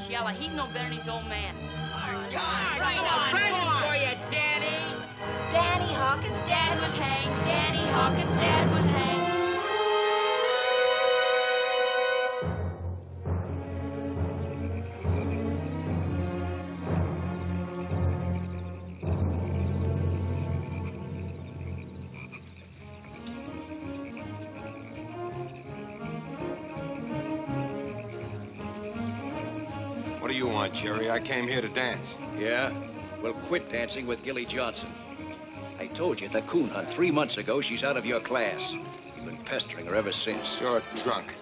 He's yellow. He's no better than his old man. Come on, present for you, Danny. Danny Hawkins' dad was hanged. Danny Hawkins' dad was hanged. What do you want, Jerry? I came here to dance. Yeah? Well, quit dancing with Gilly Johnson. I told you at the coon hunt 3 months ago she's out of your class. You've been pestering her ever since. You're drunk.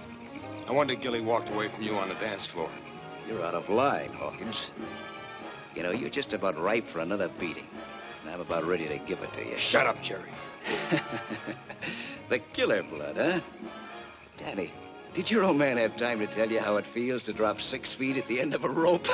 No wonder Gilly walked away from you on the dance floor. You're out of line, Hawkins. You know, you're just about ripe for another beating. And I'm about ready to give it to you. Shut up, Jerry. The killer blood, huh? Danny, did your old man have time to tell you how it feels to drop 6 feet at the end of a rope?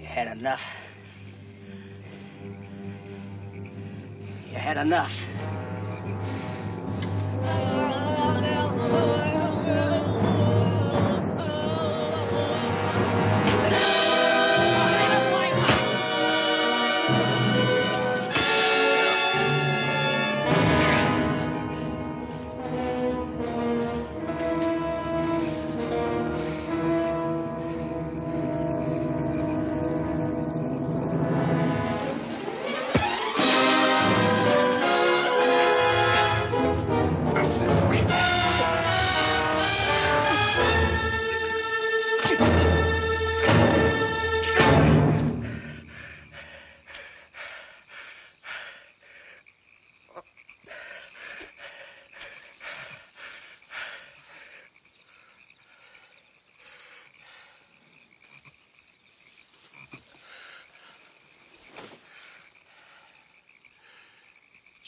Had enough. You had enough.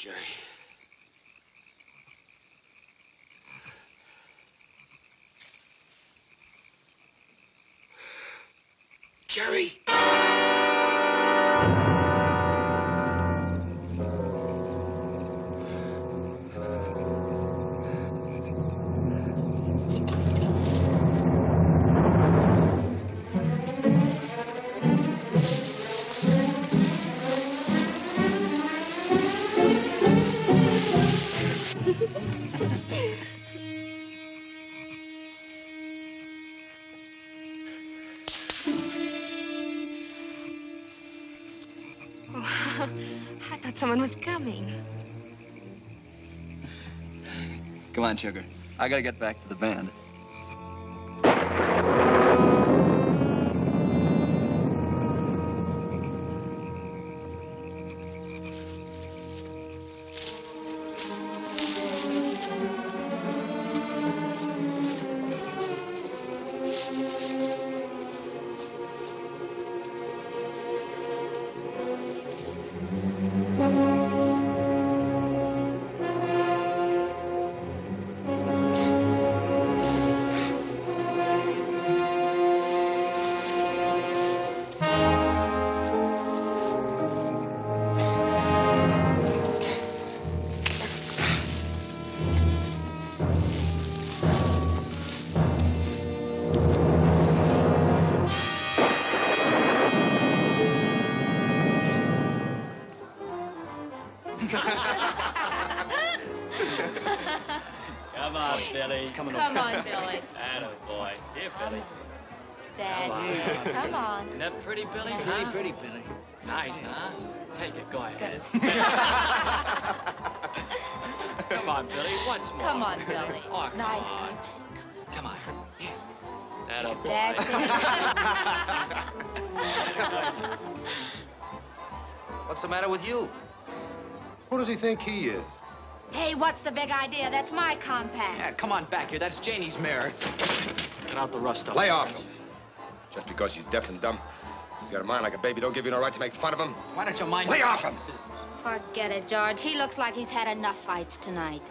Jerry. Jerry! I thought someone was coming. Come on, sugar. I gotta get back to the band. Come on, Billy. Attaboy. Here, Billy. That's it. Come on. Isn't that pretty, Billy? Pretty, Billy. Nice, huh? Take it. Go ahead. Come on, Billy. Once more. Come on, Billy. Oh, come Nice. on. Come on. Attaboy. That's it. What's the matter with you? Who does he think he is? Hey, what's the big idea? That's my compact. Yeah, come on back here. That's Janie's mare. Cut out the rough stuff. Lay off him. Just because he's deaf and dumb. He's got a mind like a baby. Don't give you no right to make fun of him. Why don't you mind... Lay off him! Forget it, George. He looks like he's had enough fights tonight.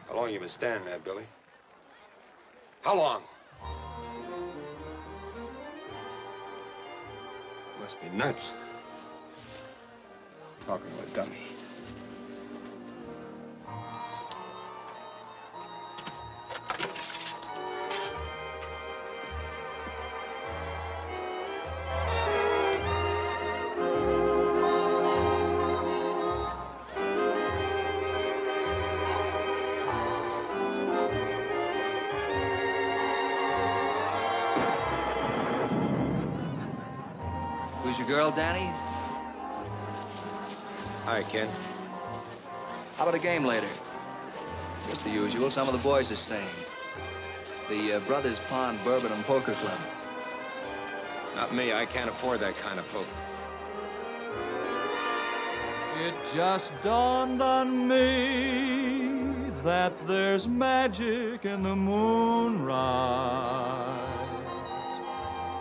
How long you been standing there, Billy? How long? Must be nuts. Talking to a dummy. Who's your girl, Danny? Hi, Ken. How about a game later? Just the usual. Some of the boys are staying. The Brothers Pond Bourbon and Poker Club. Not me. I can't afford that kind of poker. It just dawned on me that there's magic in the moonrise.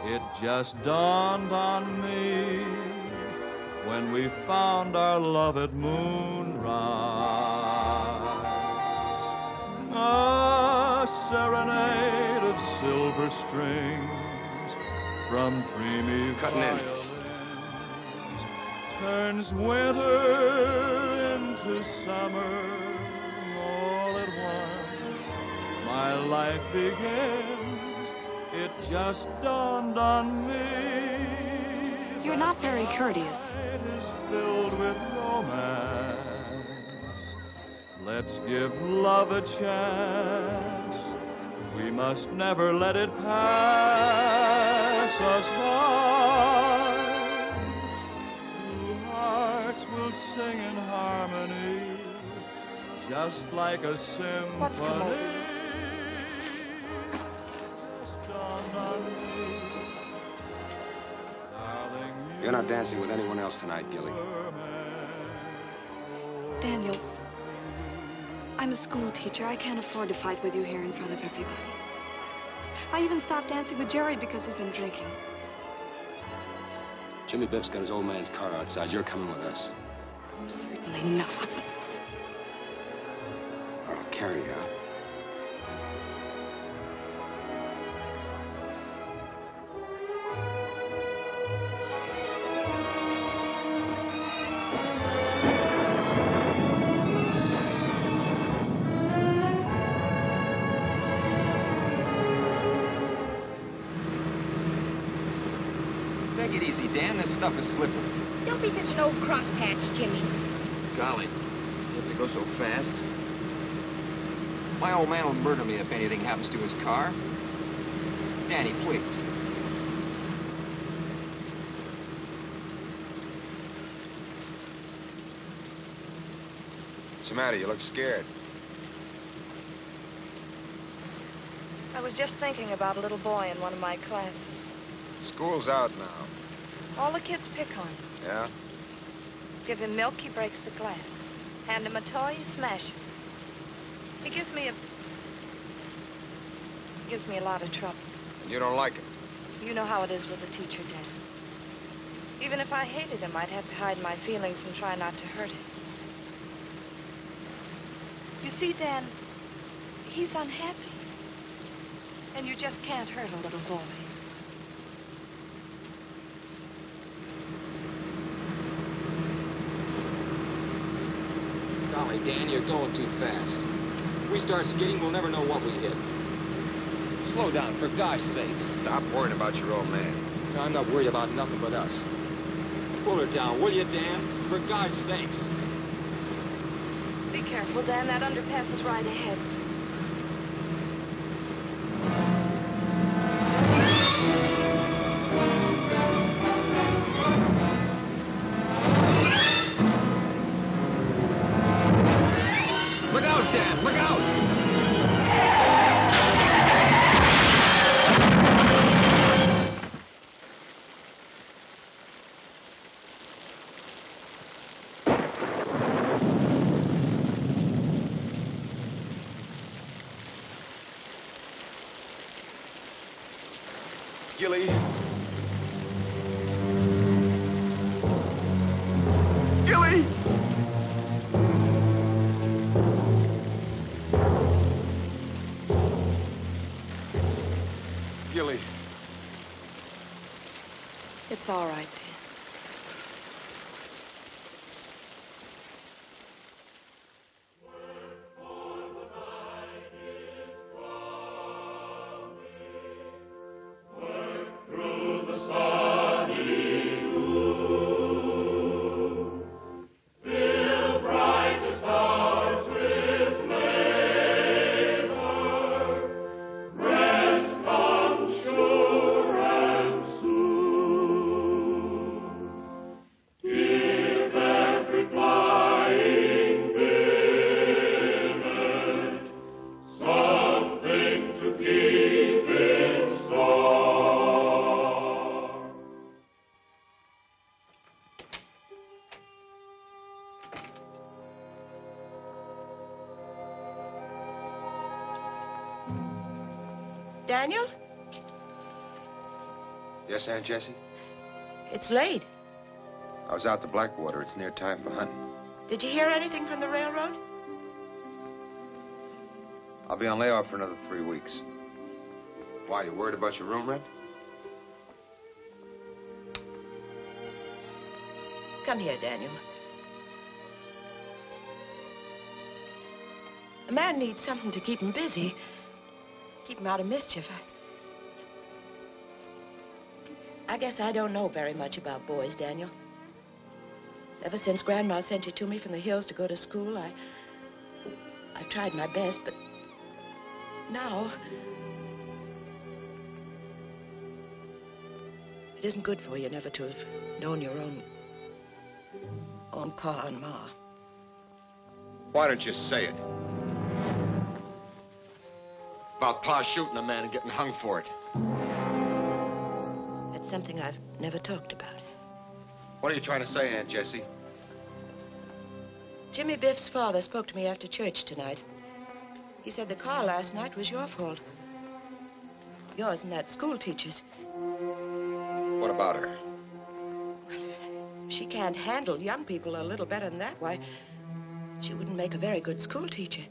It just dawned on me when we found our love at moonrise. A serenade of silver strings from dreamy violins turns winter into summer all at once. My life begins. It just dawned on me. You're not very courteous. It is filled with romance. Let's give love a chance. We must never let it pass us by. Two hearts will sing in harmony, just like a symphony. What's come over you? You're not dancing with anyone else tonight, Gilly. Daniel, I'm a school teacher. I can't afford to fight with you here in front of everybody. I even stopped dancing with Jerry because he'd been drinking. Jimmy Biff's got his old man's car outside. You're coming with us. Certainly not. Or I'll carry you out. Take it easy, Dan. This stuff is slippery. Don't be such an old crosspatch, Jimmy. Golly, you have to go so fast. My old man will murder me if anything happens to his car. Danny, please. What's the matter? You look scared. I was just thinking about a little boy in one of my classes. School's out now. All the kids pick on him. Yeah? Give him milk, he breaks the glass. Hand him a toy, he smashes it. He gives me a lot of trouble. And you don't like it? You know how it is with a teacher, Dan. Even if I hated him, I'd have to hide my feelings and try not to hurt him. You see, Dan, he's unhappy. And you just can't hurt a little boy. Golly, Dan, you're going too fast. If we start skidding, we'll never know what we hit. Slow down, for God's sakes. Stop worrying about your old man. No, I'm not worried about nothing but us. Pull her down, will you, Dan? For God's sakes. Be careful, Dan. That underpass is right ahead. Look out, Dan! Look out! Gilly. Gilly! Gilly. It's all right, Dan. Daniel? Yes, Aunt Jessie? It's late. I was out to Blackwater. It's near time for hunting. Did you hear anything from the railroad? I'll be on layoff for another 3 weeks. Why, you worried about your room rent? Come here, Daniel. A man needs something to keep him busy, keep him out of mischief. I guess I don't know very much about boys, Daniel. Ever since Grandma sent you to me from the hills to go to school, I've tried my best, but now it isn't good for you never to have known your own Pa and Ma. Why don't you say it? About Pa shooting a man and getting hung for it. It's something I've never talked about. What are you trying to say, Aunt Jessie? Jimmy Biff's father spoke to me after church tonight. He said the car last night was your fault. Yours and that school teacher's. What about her? She can't handle young people a little better than that. Why, she wouldn't make a very good school teacher.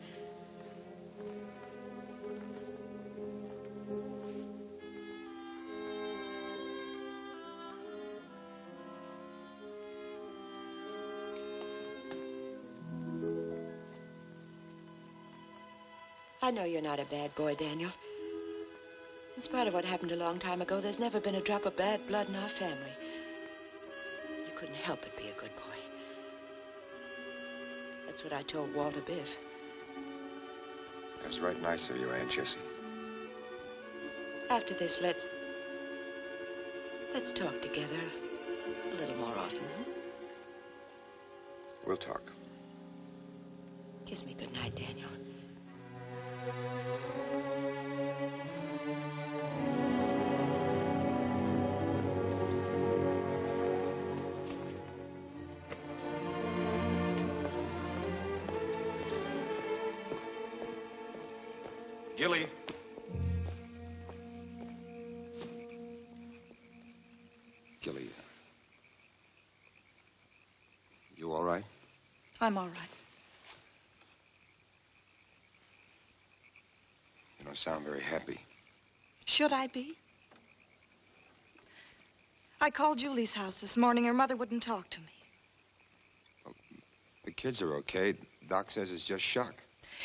I know you're not a bad boy, Daniel. In spite of what happened a long time ago, there's never been a drop of bad blood in our family. You couldn't help but be a good boy. That's what I told Walter Biff. That was right nice of you, Aunt Jessie. After this, let's talk together a little more often. Huh? We'll talk. Kiss me good night, Daniel. Gilly. Gilly. You all right? I'm all right. You don't sound very happy. Should I be? I called Julie's house this morning. Her mother wouldn't talk to me. Well, the kids are okay. Doc says it's just shock.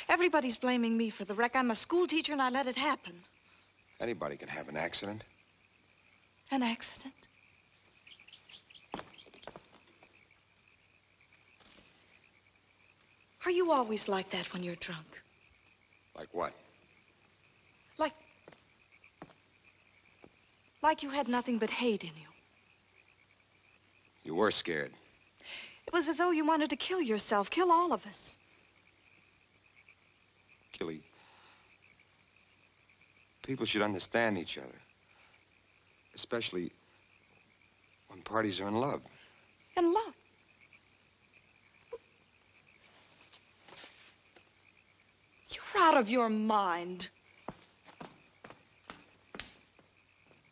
Everybody's blaming me for the wreck. I'm a school teacher and I let it happen. Anybody can have an accident. An accident? Are you always like that when you're drunk? Like what? Like you had nothing but hate in you. You were scared. It was as though you wanted to kill yourself, kill all of us. Gilly, people should understand each other. Especially when parties are in love. In love? You're out of your mind.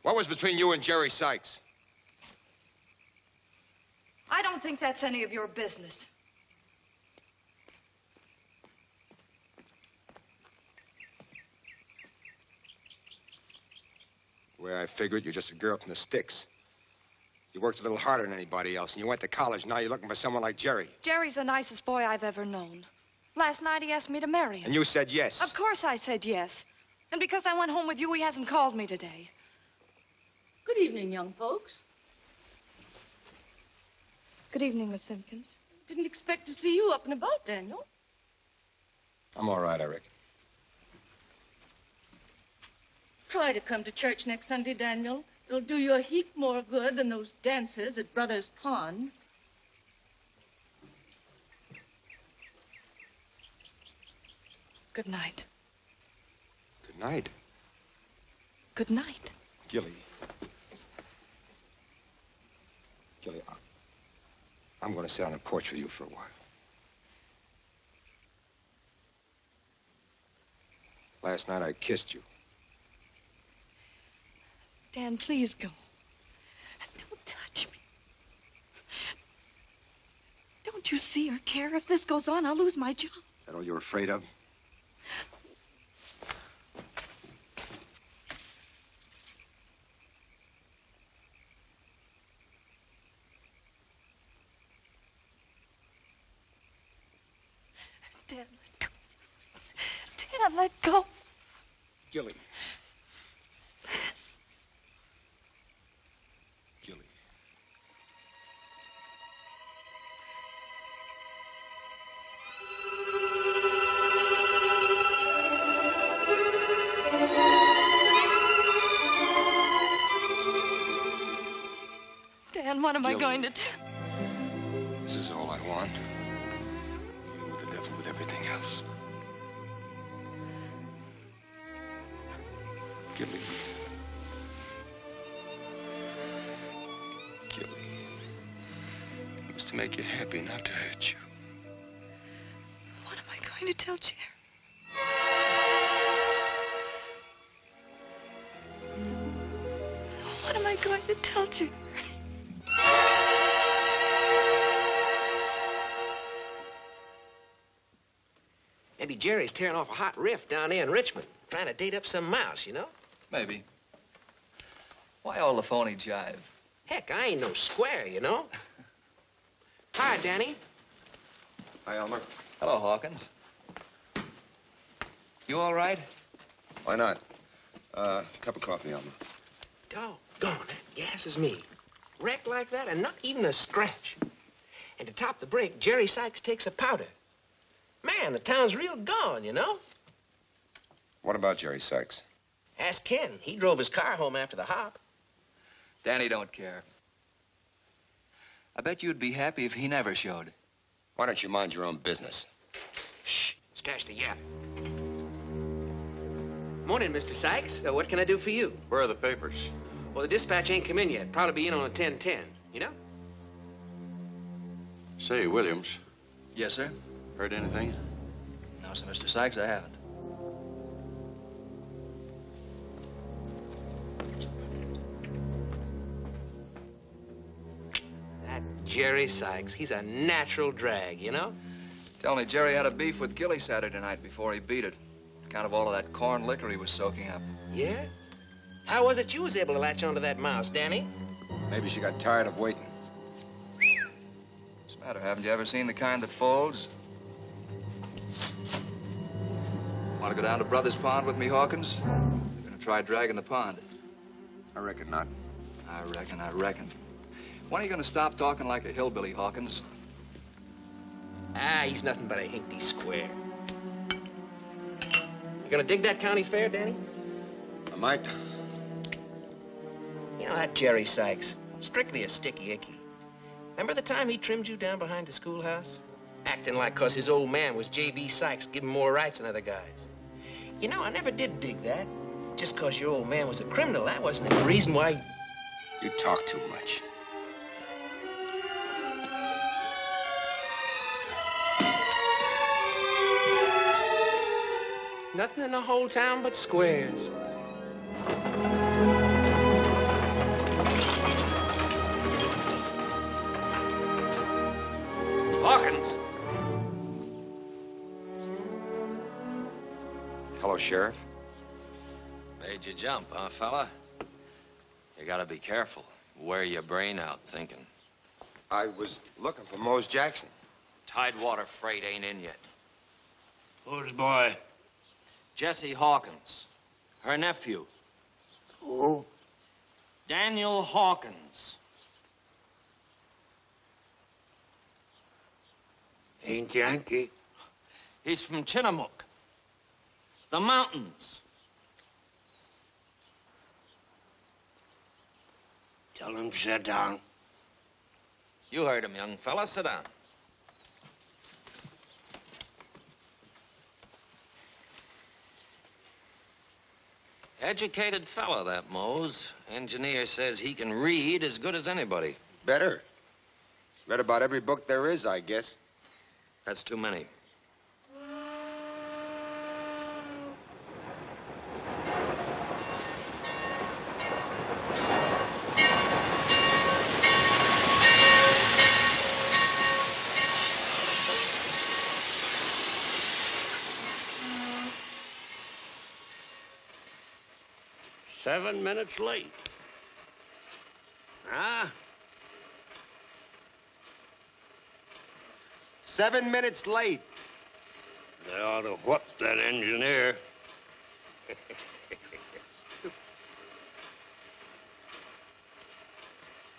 What was between you and Jerry Sykes? I don't think that's any of your business. The way I figured, you're just a girl from the sticks. You worked a little harder than anybody else, and you went to college. Now you're looking for someone like Jerry. Jerry's the nicest boy I've ever known. Last night he asked me to marry him. And you said yes. Of course I said yes. And because I went home with you, he hasn't called me today. Good evening, young folks. Good evening, Miss Simpkins. Didn't expect to see you up and about, Daniel. I'm all right, I reckon. Try to come to church next Sunday, Daniel. It'll do you a heap more good than those dances at Brothers Pond. Good night. Good night. Good night. Gilly. Gilly, I'm going to sit on the porch with you for a while. Last night I kissed you. Dan, please go. Don't touch me. Don't you see or care? If this goes on, I'll lose my job. Is that all you're afraid of? Dan, let go. Dan, let go. Gilly. Gilly. Dan, what am I Gilly. going to do? This is all I want. You, the devil with everything else. Gilly. Gilly. It was to make you happy, not to hurt you. What am I going to tell Jerry? What am I going to tell Jerry? Maybe Jerry's tearing off a hot riff down there in Richmond, trying to date up some mouse, you know? Maybe. Why all the phony jive? Heck, I ain't no square, you know? Hi, Danny. Hi, Elmer. Hello, Hawkins. You all right? Why not? Cup of coffee, Elmer. Doggone, that gas is me. Wrecked like that and not even a scratch. And to top the break, Jerry Sykes takes a powder. Man, the town's real gone, you know? What about Jerry Sykes? Ask Ken. He drove his car home after the hop. Danny don't care. I bet you'd be happy if he never showed. Why don't you mind your own business? Shh. Stash the yap. Morning, Mr. Sykes. What can I do for you? Where are the papers? Well, the dispatch ain't come in yet. Probably be in on a 10:10, you know? Say, Williams, Yes, sir? heard anything? No, sir, Mr. Sykes, I haven't. Jerry Sykes. He's a natural drag, you know? Tell me, Jerry had a beef with Gilly Saturday night before he beat it. Account of all of that corn liquor he was soaking up. Yeah? How was it you was able to latch onto that mouse, Danny? Maybe she got tired of waiting. What's the matter? Haven't you ever seen the kind that folds? Want to go down to Brothers Pond with me, Hawkins? You're gonna try dragging the pond. I reckon not. I reckon. When are you gonna stop talking like a hillbilly, Hawkins? Ah, he's nothing but a hinky square. You gonna dig that county fair, Danny? I might. You know that Jerry Sykes, strictly a sticky icky. Remember the time he trimmed you down behind the schoolhouse? Acting like 'cause his old man was J.B. Sykes, giving more rights than other guys. You know, I never did dig that. Just 'cause your old man was a criminal, that wasn't the reason why... You talk too much. Nothing in the whole town but squares. Hawkins. Hello, Sheriff. Made you jump, huh, fella? You gotta be careful. Wear your brain out thinking. I was looking for Mose Jackson. Tidewater freight ain't in yet. Who's the boy? Jesse Hawkins. Her nephew. Who? Daniel Hawkins. Ain't Yankee. He's from Chinook. The mountains. Tell him to sit down. You heard him, young fella. Sit down. Educated fella, that Mose. Engineer says he can read as good as anybody. Better. Read about every book there is, I guess. That's too many. "7 minutes late. Huh? 7 minutes late. They ought to whoop that engineer.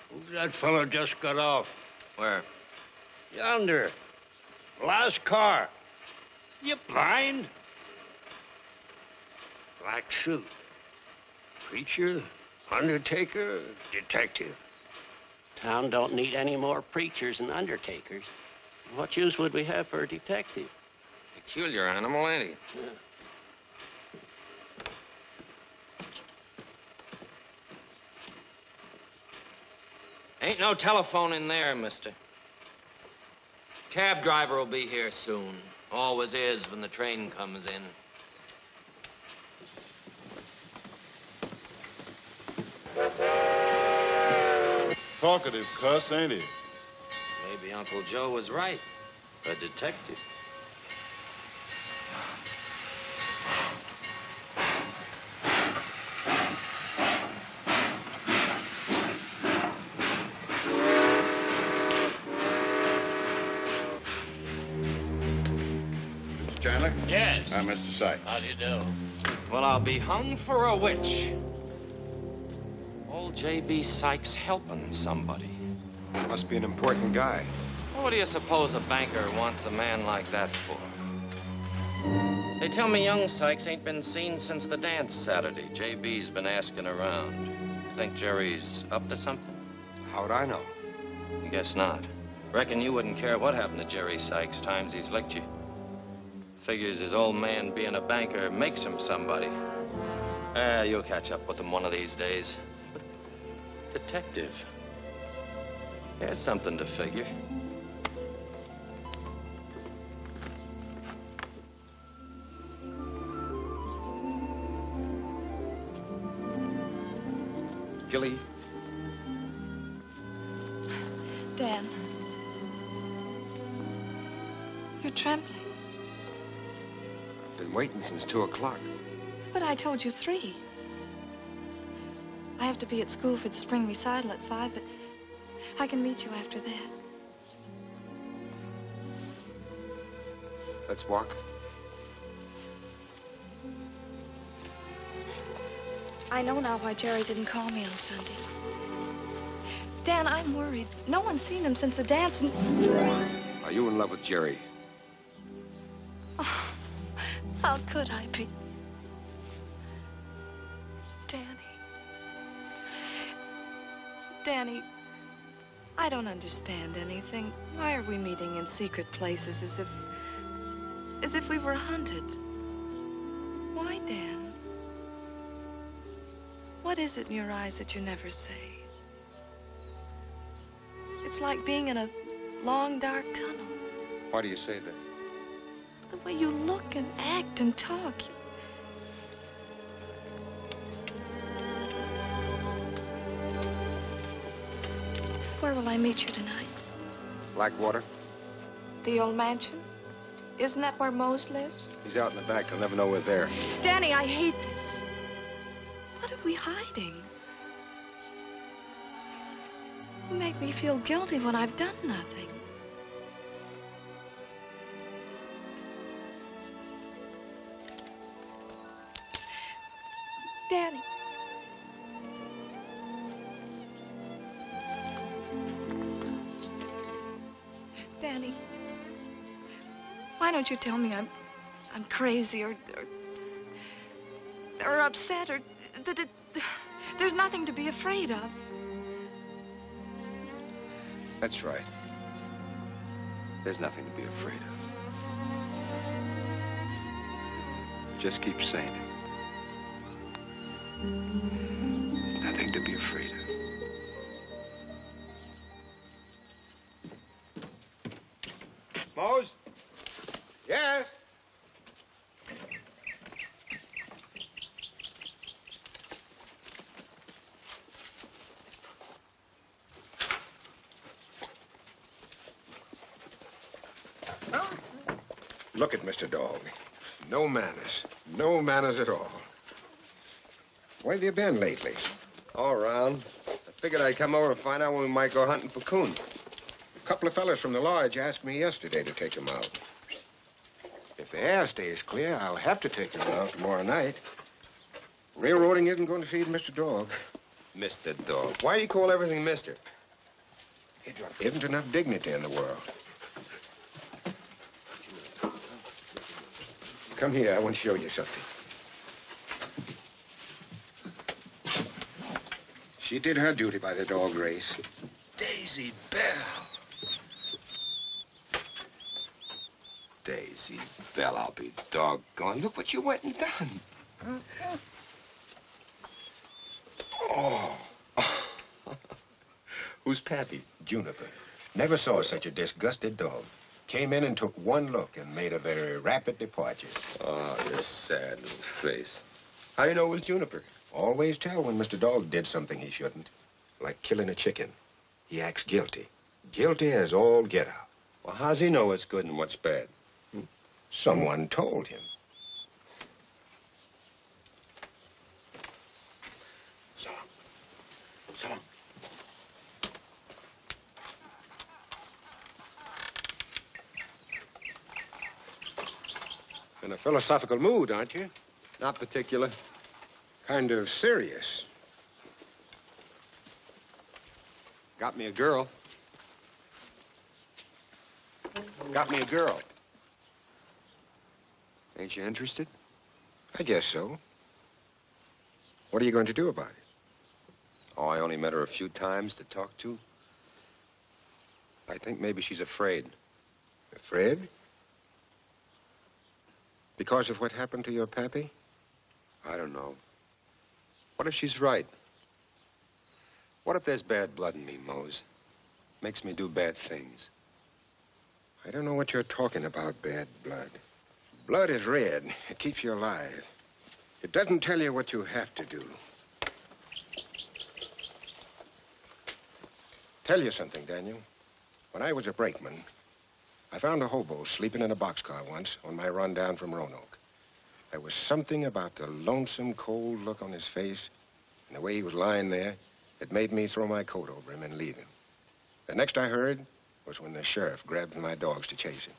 Who's that fella just got off? Where? Yonder. Last car. You blind? Black suit. Preacher, undertaker, detective. Town don't need any more preachers and undertakers. What use would we have for a detective? Peculiar animal, ain't he? Yeah. Ain't no telephone in there, mister. Cab driver will be here soon. Always is when the train comes in. Talkative cuss, ain't he? Maybe Uncle Joe was right. A detective. Mr. Chandler? Yes. I'm Mr. Sykes. How do you do? Well, I'll be hung for a witch. Old J.B. Sykes helping somebody. Must be an important guy. What do you suppose a banker wants a man like that for? They tell me young Sykes ain't been seen since the dance Saturday. J.B.'s been asking around. Think Jerry's up to something? How'd I know? Guess not. Reckon you wouldn't care what happened to Jerry Sykes times he's licked you. Figures his old man being a banker makes him somebody. You'll catch up with him one of these days. Detective. There's something to figure. Gilly? Dan. trembling. Been waiting since 2 o'clock. But I told you 3. I have to be at school for the spring recital at 5, but I can meet you after that. Let's walk. I know now why Jerry didn't call me on Sunday. Dan, I'm worried. No one's seen him since the dance, and... Are you in love with Jerry? Oh, how could I be? Danny, I don't understand anything. Why are we meeting in secret places as if we were hunted? Why, Dan? What is it in your eyes that you never say? It's like being in a long, dark tunnel. Why do you say that? The way you look and act and talk. Where will I meet you tonight? Blackwater? The old mansion? Isn't that where Mose lives? He's out in the back. He'll never know we're there. Danny, I hate this. What are we hiding? You make me feel guilty when I've done nothing. Danny. Danny, why don't you tell me I'm crazy or upset or that there's nothing to be afraid of? That's right. There's nothing to be afraid of. Just keep saying it. There's nothing to be afraid of. Mose? Yes? Look at Mr. Dog. No manners. No manners at all. Where have you been lately? All around. I figured I'd come over and find out when we might go hunting for coon. A couple of fellas from the lodge asked me yesterday to take them out. If the air stays clear, I'll have to take them out tomorrow night. Railroading isn't going to feed Mr. Dog. Mr. Dog. Why do you call everything Mr.? Isn't enough dignity in the world. Come here, I want to show you something. She did her duty by the dog race. Daisy Bell. Daisy Bell, I'll be doggone. Look what you went and done. Oh. Who's Pappy? Juniper. Never saw such a disgusted dog. Came in and took one look and made a very rapid departure. Oh, your sad little face. How do you know it was Juniper? Always tell when Mr. Dog did something he shouldn't. Like killing a chicken. He acts guilty. Guilty as all get out. Well, how's he know what's good and what's bad? Someone told him. So long. In a philosophical mood, aren't you? Not particular. Kind of serious. Got me a girl. Got me a girl. Ain't you interested? I guess so. What are you going to do about it? Oh, I only met her a few times to talk to. I think maybe she's afraid. Afraid? Because of what happened to your pappy? I don't know. What if she's right? What if there's bad blood in me, Mose? Makes me do bad things. I don't know what you're talking about, bad blood. Blood is red. It keeps you alive. It doesn't tell you what you have to do. Tell you something, Daniel. When I was a brakeman, I found a hobo sleeping in a boxcar once on my run down from Roanoke. There was something about the lonesome, cold look on his face and the way he was lying there that made me throw my coat over him and leave him. The next I heard was when the sheriff grabbed my dogs to chase him.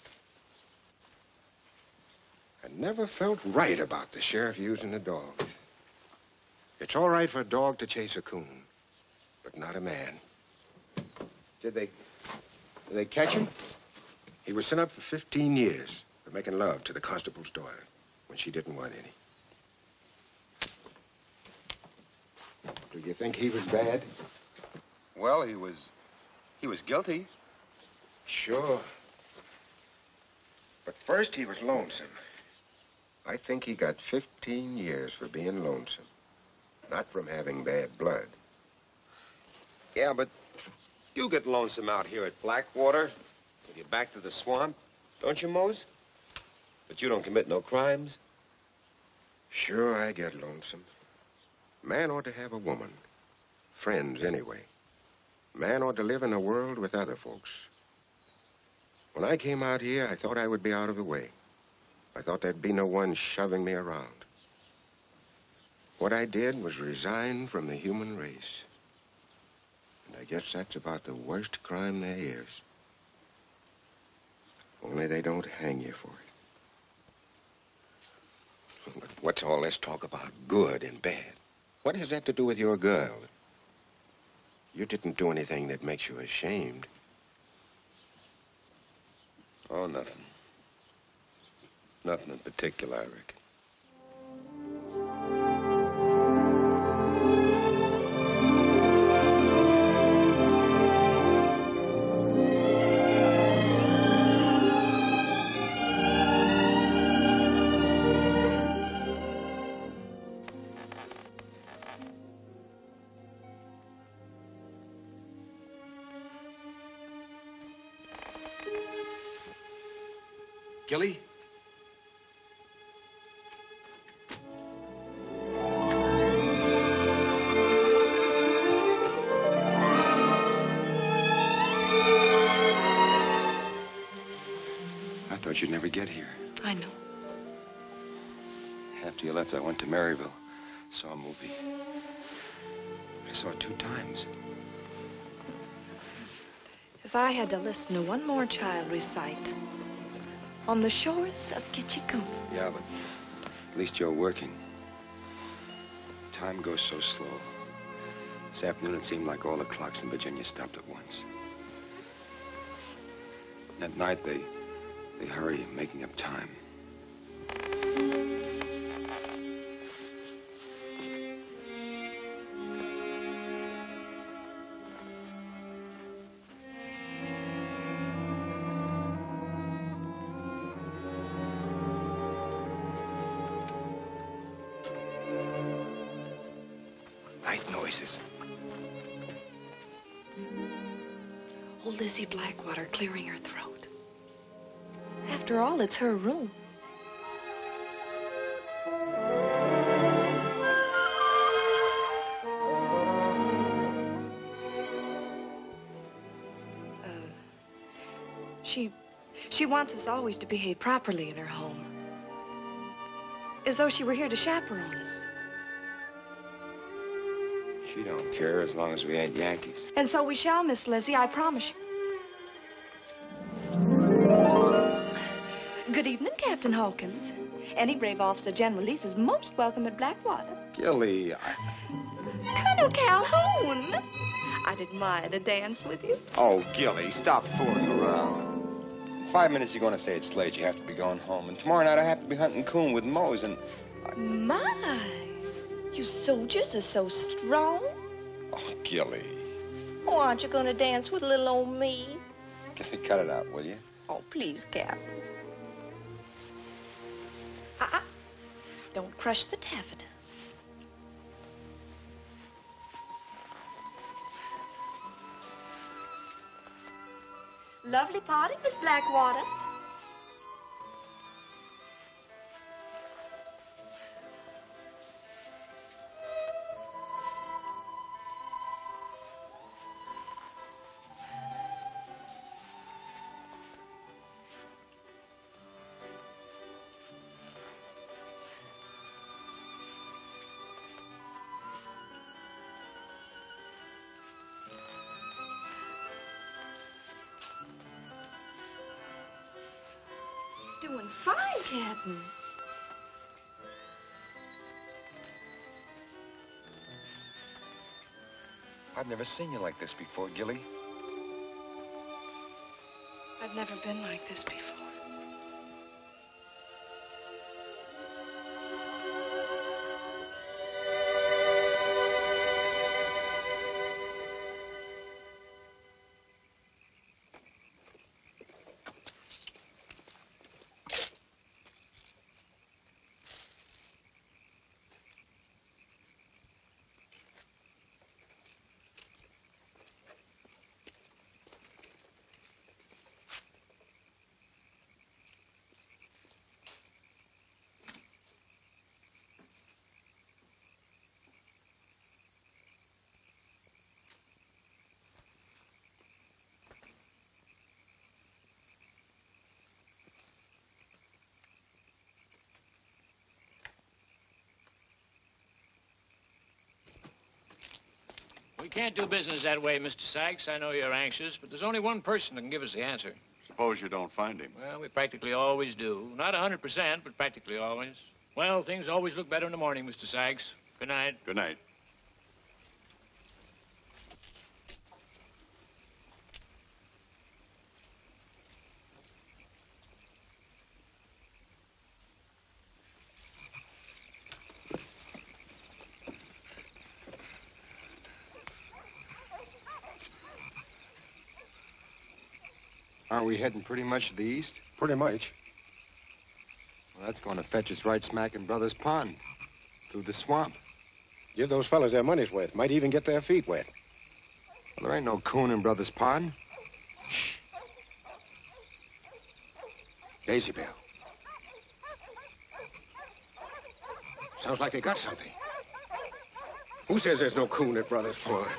I never felt right about the sheriff using the dogs. It's all right for a dog to chase a coon, but not a man. Did they catch him? He was sent up for 15 years for making love to the constable's daughter when she didn't want any. Do you think he was bad? Well, he was guilty. Sure. But first he was lonesome. I think he got 15 years for being lonesome, not from having bad blood. Yeah, but you get lonesome out here at Blackwater with your back to the swamp, don't you, Mose? But you don't commit no crimes. Sure, I get lonesome. Man ought to have a woman. Friends, anyway. Man ought to live in a world with other folks. When I came out here, I thought I would be out of the way. I thought there'd be no one shoving me around. What I did was resign from the human race. And I guess that's about the worst crime there is. Only they don't hang you for it. But what's all this talk about good and bad? What has that to do with your girl? You didn't do anything that makes you ashamed. Oh, nothing. Nothing in particular, I reckon. Gilly? I thought you'd never get here. I know. After you left, I went to Maryville, saw a movie. I saw it 2 times. If I had to listen to one more child recite, on the shores of Kitchikoo. Yeah, but at least you're working. Time goes so slow. This afternoon, it seemed like all the clocks in Virginia stopped at once. And at night, they hurry, making up time. Night noises. Old Lizzie Blackwater clearing her throat. After all, it's her room. She wants us always to behave properly in her home. As though she were here to chaperone us. She don't care as long as we ain't Yankees. And so we shall, Miss Lizzie, I promise you. Good evening, Captain Hawkins. Any brave officer General Lease is most welcome at Blackwater. Gilly, Colonel Calhoun! I'd admire to dance with you. Oh, Gilly, stop fooling around. In 5 minutes, you're going to say it's late. You have to be going home. And tomorrow night, I have to be hunting coon with Mose and... My, you soldiers are so strong. Oh, Gilly. Oh, aren't you going to dance with little old me? Gilly, cut it out, will you? Oh, please, Cap. Don't crush the taffeta. Lovely party, Miss Blackwater. doing fine, Captain. I've never seen you like this before, Gilly. I've never been like this before. We can't do business that way, Mr. Sykes. I know you're anxious, but there's only one person that can give us the answer. Suppose you don't find him. Well, we practically always do. Not 100%, but practically always. Well, things always look better in the morning, Mr. Sykes. Good night. Good night. Aren't we heading pretty much to the east? Pretty much. Well, that's going to fetch us right smack in Brothers Pond, through the swamp. Give those fellas their money's worth. Might even get their feet wet. Well, there ain't no coon in Brothers Pond. Shh. Daisy Bell. Sounds like they got something. Who says there's no coon at Brothers Pond?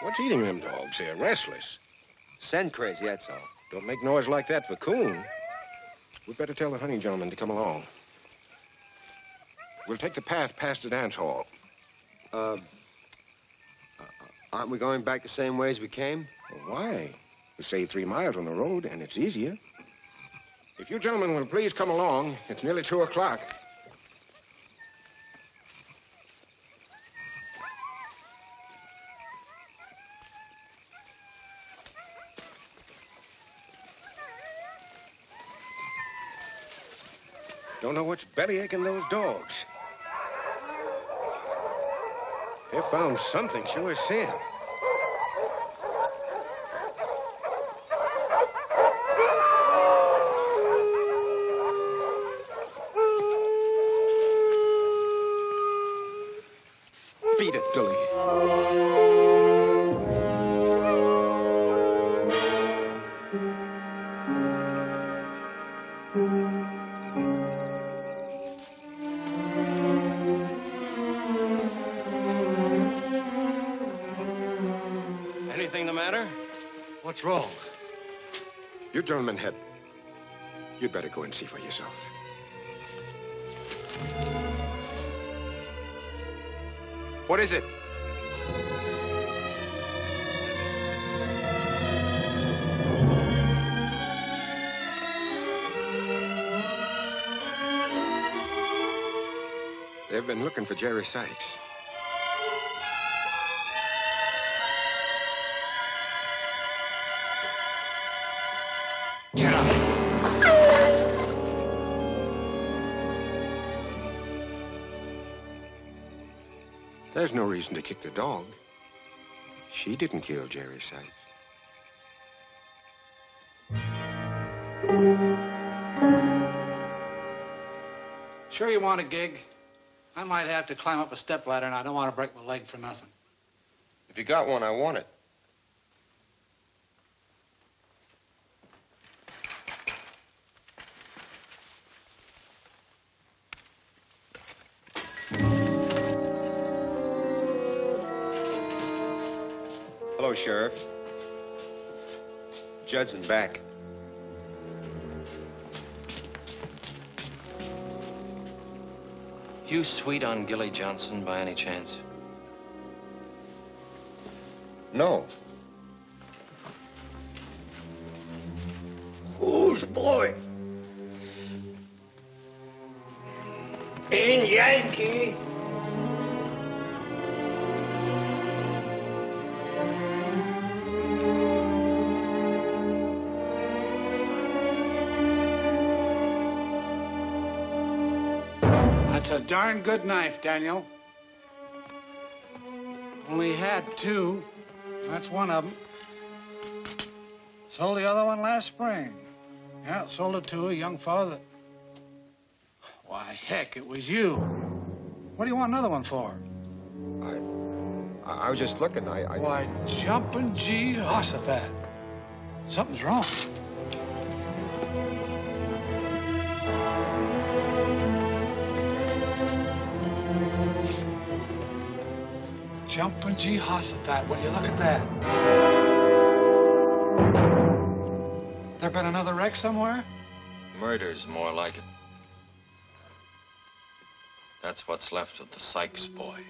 What's eating them dogs? They're restless. Scent crazy, that's all. Don't make noise like that for coon. We'd better tell the hunting gentleman to come along. We'll take the path past the dance hall. Aren't we going back the same way as we came? Well, why? We save 3 miles on the road, and it's easier. If you gentlemen will please come along, it's nearly 2 o'clock. Don't know what's bellyaching those dogs. They found something, sure as sin. Beat it, Billy. Anything the matter? What's wrong? You gentlemen had... You'd better go and see for yourself. What is it? They've been looking for Jerry Sykes. Get up. There's no reason to kick the dog. She didn't kill Jerry Sykes. Sure you want a gig? I might have to climb up a stepladder, and I don't want to break my leg for nothing. If you got one, I want it. Hello, Sheriff. Judson back. You sweet on Gilly Johnson by any chance? No. Who's boy? In Yankee. That's a darn good knife, Daniel. Only had two. That's one of them. Sold the other one last spring. Yeah, sold it to a young fellow that... Why, heck, it was you. What do you want another one for? I was just looking. Why, jumping Jehoshaphat. Something's wrong. Jumping Jehoshaphat, will you look at that? There been another wreck somewhere? Murder's more like it. That's what's left of the Sykes boy.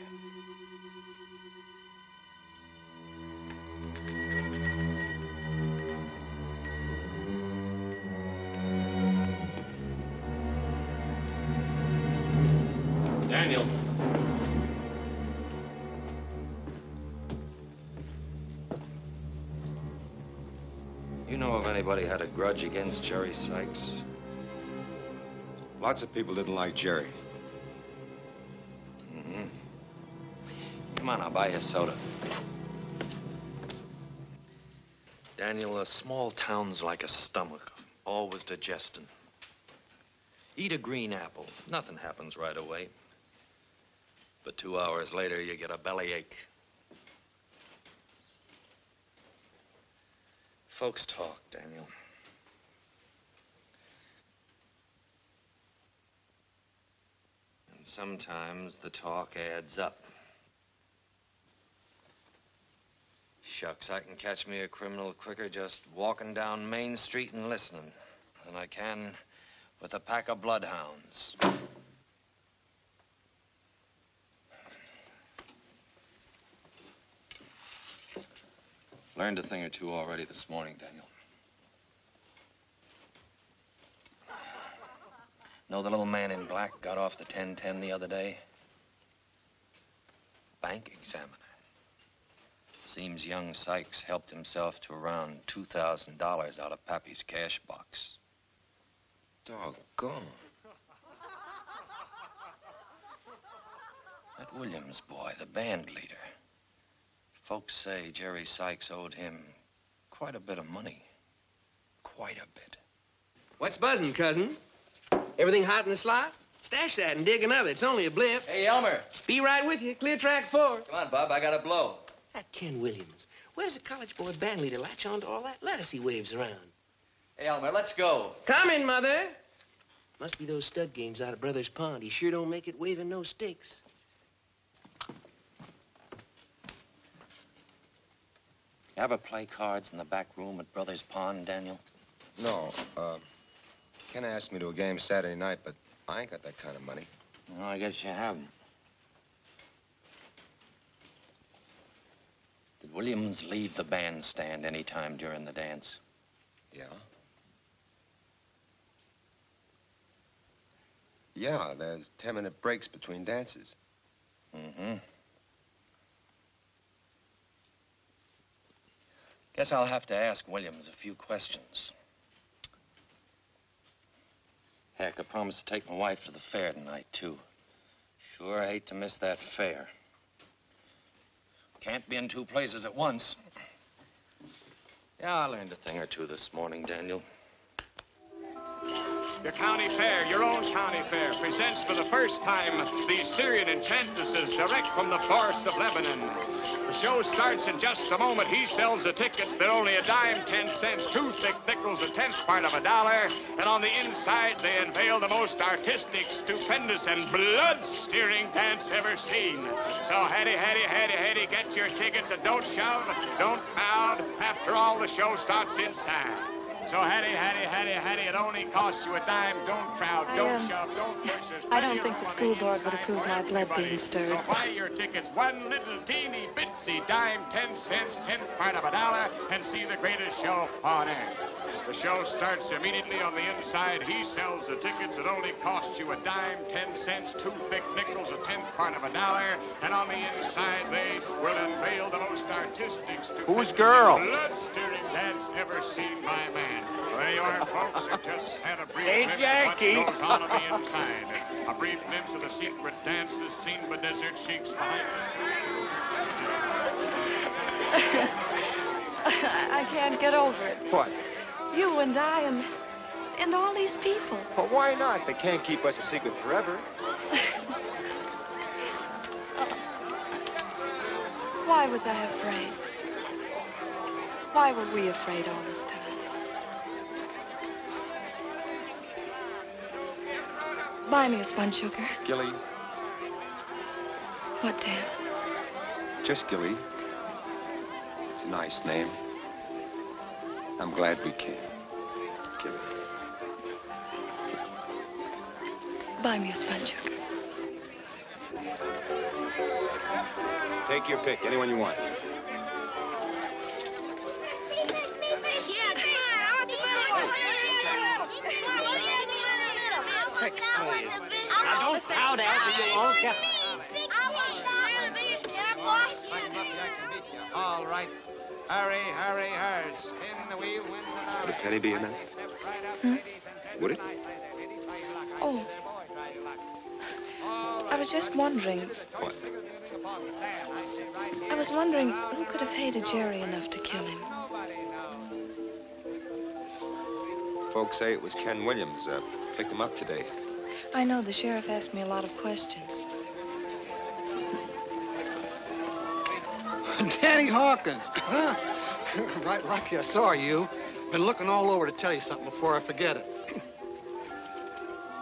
Daniel. You know if anybody had a grudge against Jerry Sykes? Lots of people didn't like Jerry. Mm-hmm. Come on, I'll buy you a soda. Daniel, a small town's like a stomach, always digesting. Eat a green apple. Nothing happens right away. But 2 hours later, you get a bellyache. Folks talk, Daniel. And sometimes the talk adds up. Shucks, I can catch me a criminal quicker just walking down Main Street and listening than I can with a pack of bloodhounds. Learned a thing or two already this morning, Daniel. Know the little man in black got off the 1010 the other day? Bank examiner. Seems young Sykes helped himself to around $2,000 out of Pappy's cash box. Doggone. That Williams boy, the band leader. Folks say Jerry Sykes owed him quite a bit of money. Quite a bit. What's buzzing, cousin? Everything hot in the slot? Stash that and dig another. It's only a blip. Hey, Elmer. Be right with you. Clear track 4. Come on, Bob. I got a blow. That Ken Williams. Where's the college boy band leader latch on to all that lettuce he waves around? Hey, Elmer, let's go. Coming, Mother. Must be those stud games out of Brothers Pond. He sure don't make it waving no sticks. You ever play cards in the back room at Brothers Pond, Daniel? No, Ken asked me to a game Saturday night, but I ain't got that kind of money. Well, I guess you haven't. Did Williams leave the bandstand any time during the dance? Yeah. Yeah, there's 10-minute breaks between dances. Mm-hmm. Guess I'll have to ask Williams a few questions. Heck, I promised to take my wife to the fair tonight, too. Sure hate to miss that fair. Can't be in two places at once. Yeah, I learned a thing or two this morning, Daniel. Your county fair, your own county fair, presents for the first time the Syrian enchantresses direct from the forests of Lebanon. The show starts in just a moment. He sells the tickets. They're only a dime, 10 cents, 2 thick nickels, a tenth part of $1. And on the inside, they unveil the most artistic, stupendous, and blood-steering dance ever seen. So, Hattie, get your tickets and don't shove, don't crowd. After all, the show starts inside. So, Hattie, it only costs you a dime. Don't crowd, don't shove, don't push. I don't think the school board would approve my blood being stirred. So buy your tickets, one little teeny bitsy dime, 10 cents, 10th part of $1, and see the greatest show on earth. The show starts immediately on the inside. He sells the tickets. It only costs you a dime, 10 cents, 2 thick nickels, a tenth part of $1. And on the inside, they will unveil the most artistic, Who's girl? blood-stirring dance ever seen by man. There you are, folks. You just had a brief Hey, glimpse Jackie. of what goes on the inside. A brief glimpse of the secret dances seen by desert sheiks behind us. I can't get over it. What? You and I and all these people. Well, why not? They can't keep us a secret forever. Why was I afraid? Why were we afraid all this time? Buy me a spun sugar. Gilly. What, Dan? Just Gilly. It's a nice name. I'm glad we came. Gilly. Buy me a spun sugar. Take your pick, anyone you want. Six, please. Now, don't crowd out or you won't get... All right. Hurry, spin the wheel, win the dollar. Would a penny be enough? Would it? Oh. I was just wondering. What? I was wondering who could have hated Jerry enough to kill him. Folks say it was Ken Williams. Picked him up today. I know the sheriff asked me a lot of questions. Danny Hawkins. Huh? Right lucky I saw you. Been looking all over to tell you something before I forget it.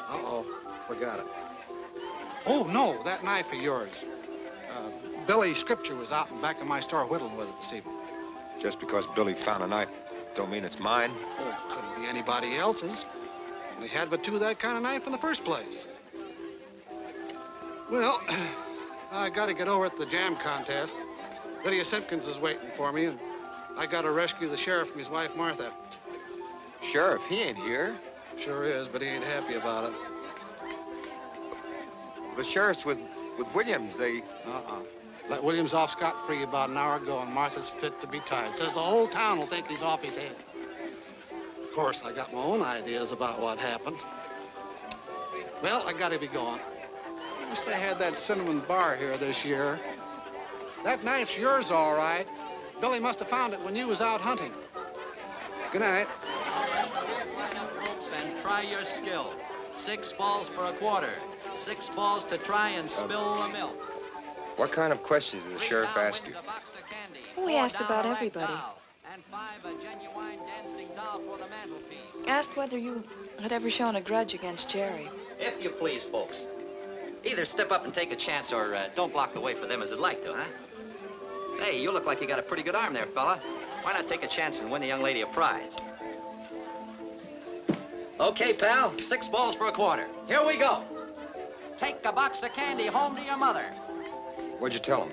Uh-oh, forgot it. Oh, no, that knife of yours. Billy Scripture was out in back of my store whittling with it this evening. Just because Billy found a knife don't mean it's mine. Oh, couldn't be anybody else's. They had but two of that kind of knife in the first place. Well, I got to get over at the jam contest. Lydia Simpkins is waiting for me, and I got to rescue the sheriff from his wife, Martha. Sheriff, he ain't here. Sure is, but he ain't happy about it. The sheriff's with Williams. They... Let Williams off scot-free about an hour ago, and Martha's fit to be tied. Says the whole town will think he's off his head. Of course, I got my own ideas about what happened. Well, I got to be going. I wish they had that cinnamon bar here this year. That knife's yours, all right. Billy must have found it when you was out hunting. Good night. Folks, and try your skill. 6 balls for a quarter. 6 balls to try and spill the milk. What kind of questions did the sheriff ask you? We asked about everybody. And 5 a genuine dancing doll for the mantelpiece. Asked whether you had ever shown a grudge against Jerry. If you please, folks. Either step up and take a chance or don't block the way for them as they'd like to, huh? Hey, you look like you got a pretty good arm there, fella. Why not take a chance and win the young lady a prize? Okay, pal, 6 balls for a quarter. Here we go. Take a box of candy home to your mother. What'd you tell him?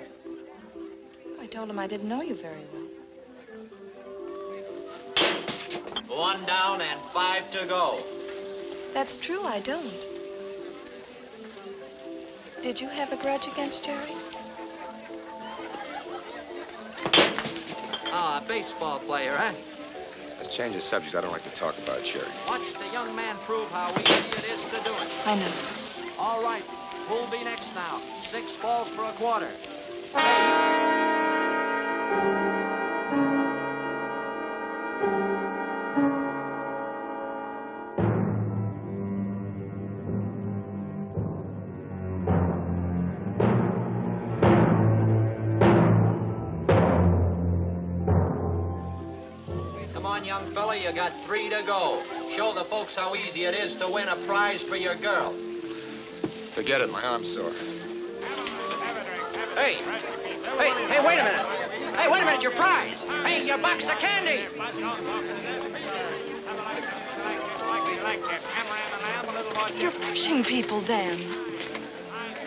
I told him I didn't know you very well. 1 down and 5 to go. That's true, I don't. Did you have a grudge against Jerry? Ah, a baseball player, huh? Let's change the subject. I don't like to talk about Jerry. Watch the young man prove how easy it is to do it. I know. All right, who'll be next now? 6 balls for a quarter. Young fella, you got 3 to go. Show the folks how easy it is to win a prize for your girl. Forget it, my arm's sore. Hey, wait a minute. Hey, wait a minute, your prize. Hey, your box of candy. You're pushing people, Dan.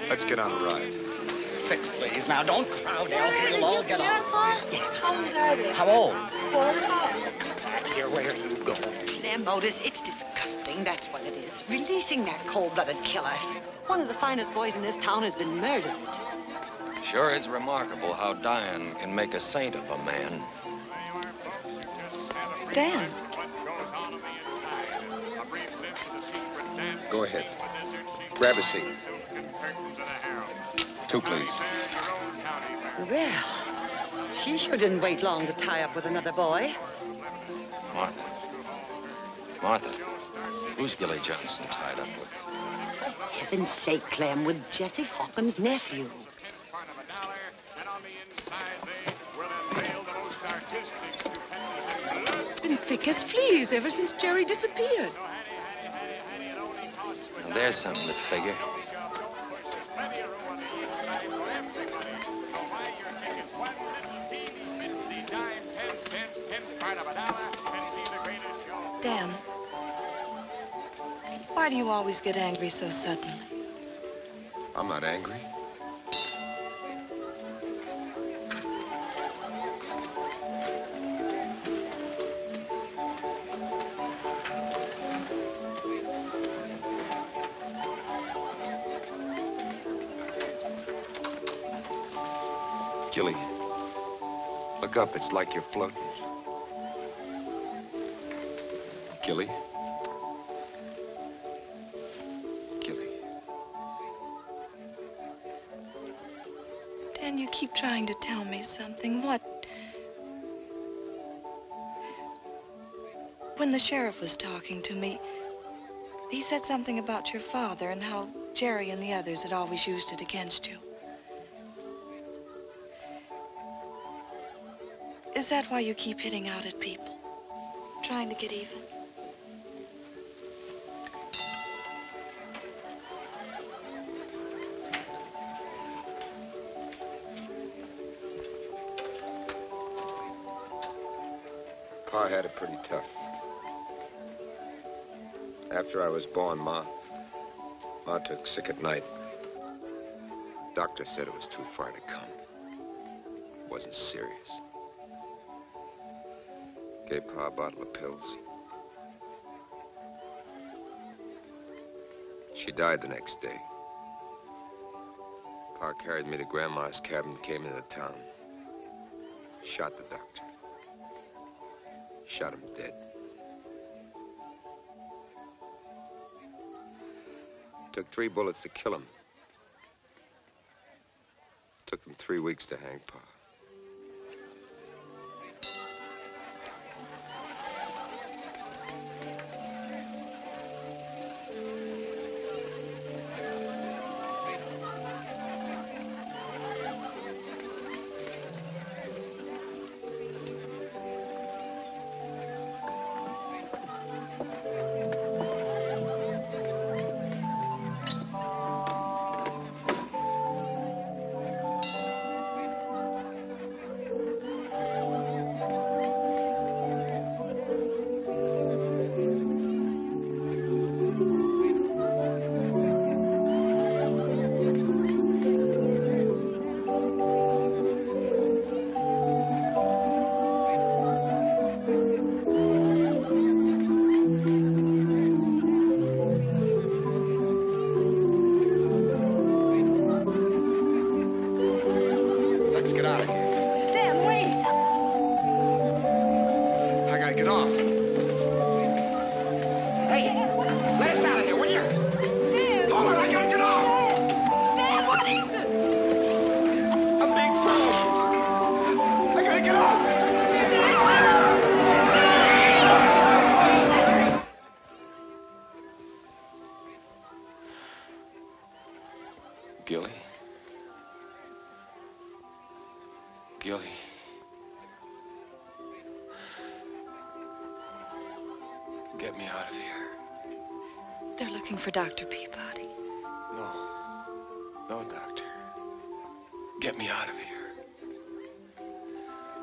Let's get on a ride. 6, please. Now, don't crowd out here. You'll all get on. How old are they? How old? 4. Here, where you go? Clem, Otis, it's disgusting, that's what it is. Releasing that cold-blooded killer. One of the finest boys in this town has been murdered. Sure is remarkable how dying can make a saint of a man. Dan. Go ahead. Grab a seat. 2, please. Well, she sure didn't wait long to tie up with another boy. Martha, who's Gilly Johnson tied up with? For heaven's sake, Clem, with Jesse Hawkins' nephew. Been thick as fleas ever since Jerry disappeared. Now, there's something that figure. Dan, why do you always get angry so suddenly? I'm not angry. Gilly, look up. It's like you're floating. Gilly? Gilly. Dan, you keep trying to tell me something. What? When the sheriff was talking to me, he said something about your father and how Jerry and the others had always used it against you. Is that why you keep hitting out at people? Trying to get even? Pa had it pretty tough. After I was born, Ma took sick at night. Doctor said it was too far to come. It wasn't serious. Gave Pa a bottle of pills. She died the next day. Pa carried me to Grandma's cabin, came into town. Shot the doctor. Shot him dead. Took 3 bullets to kill him. Took them 3 weeks to hang Pa. Gilly. Get me out of here. They're looking for Dr. Peabody. No. No, Doctor. Get me out of here.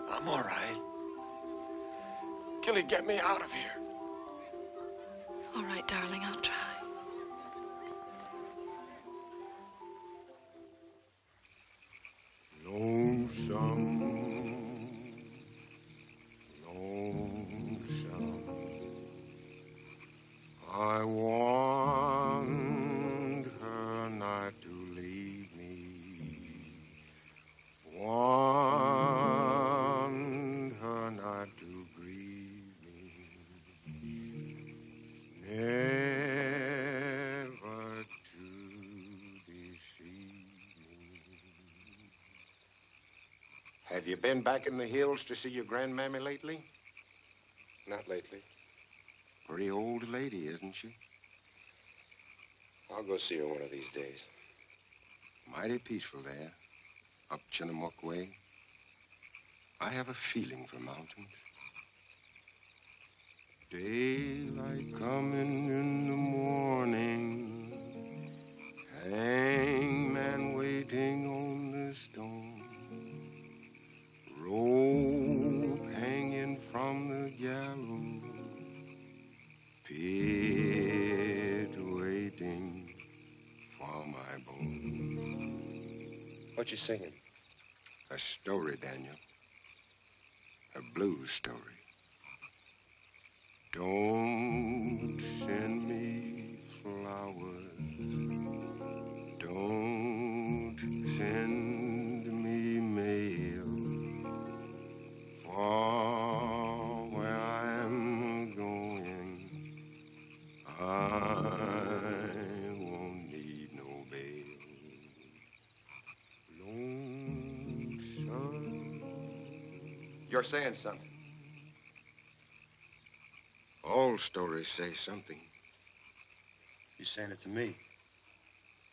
I'm all right. Gilly, get me out of here. All right, darling, I'll try. Lonesome, I want her not to leave me. Want her not to grieve me. Never to deceive me. Have you been back in the hills to see your grandmammy lately? Not lately. Pretty old lady, isn't she? I'll go see her one of these days. Mighty peaceful there, up Chinook way. I have a feeling for mountains. Daylight coming in the morning, hangman waiting on the stone, rope hanging from the gallows, pit waiting for my bones. What you singing? A story, Daniel. A blues story. Don't send me flowers. Don't send me mail. For where I'm going, I won't need no bail. Lonesome. You're saying something. All stories say something. You're saying it to me.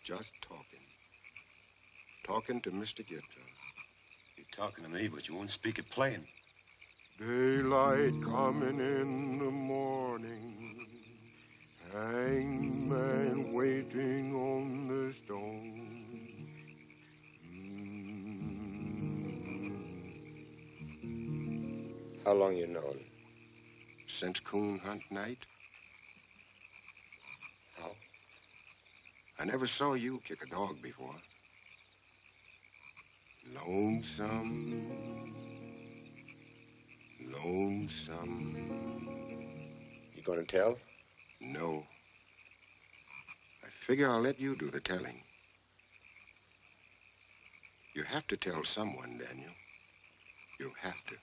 Just talking. Talking to Mr. Gibson. You're talking to me, but you won't speak it plain. Daylight coming in the morning, hangman waiting on the stone. How long you known? Since coon hunt night. How? I never saw you kick a dog before. Lonesome, lonesome. You gonna tell? No. I figure I'll let you do the telling. You have to tell someone, Daniel. You have to.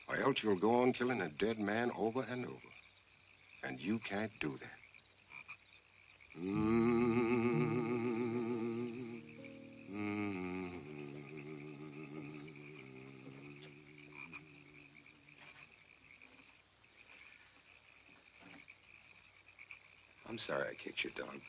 Or else you'll go on killing a dead man over and over. And you can't do that. I'm sorry I kicked your dog.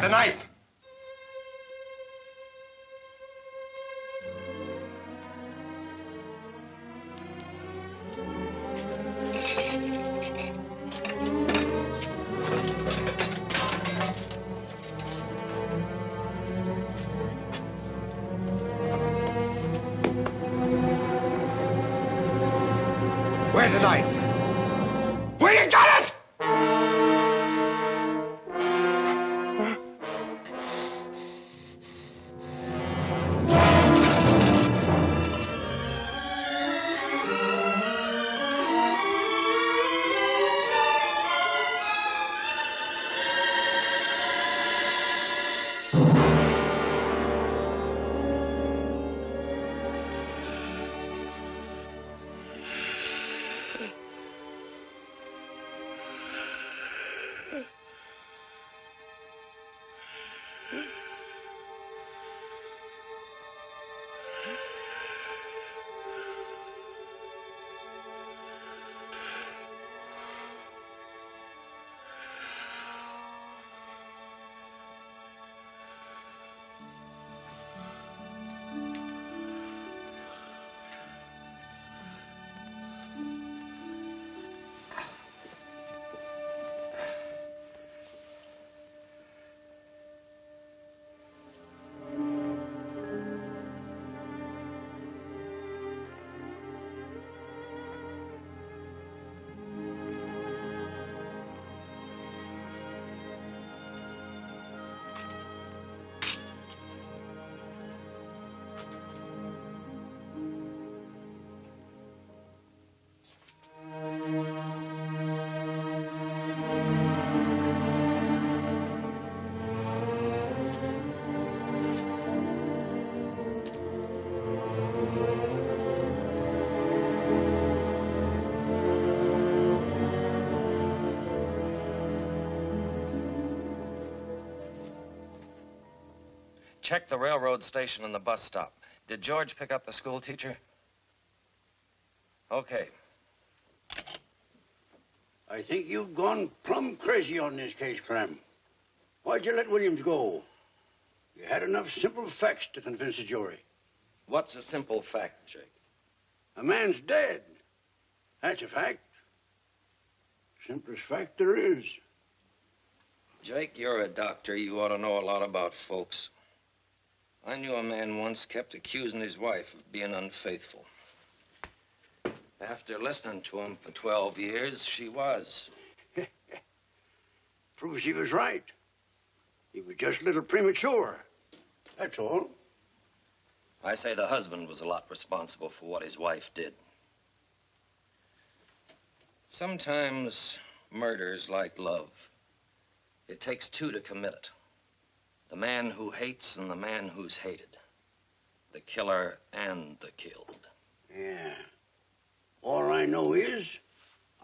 the knife? Where's the knife? Where you got it? Check the railroad station and the bus stop. Did George pick up the school teacher? Okay. I think you've gone plumb crazy on this case, Clem. Why'd you let Williams go? You had enough simple facts to convince the jury. What's a simple fact, Jake? A man's dead. That's a fact. Simplest fact there is. Jake, you're a doctor. You ought to know a lot about folks. I knew a man once kept accusing his wife of being unfaithful. After listening to him for 12 years, she was. Proves he was right. He was just a little premature. That's all. I say the husband was a lot responsible for what his wife did. Sometimes murder's like love. It takes two to commit it. The man who hates and the man who's hated. The killer and the killed. Yeah. All I know is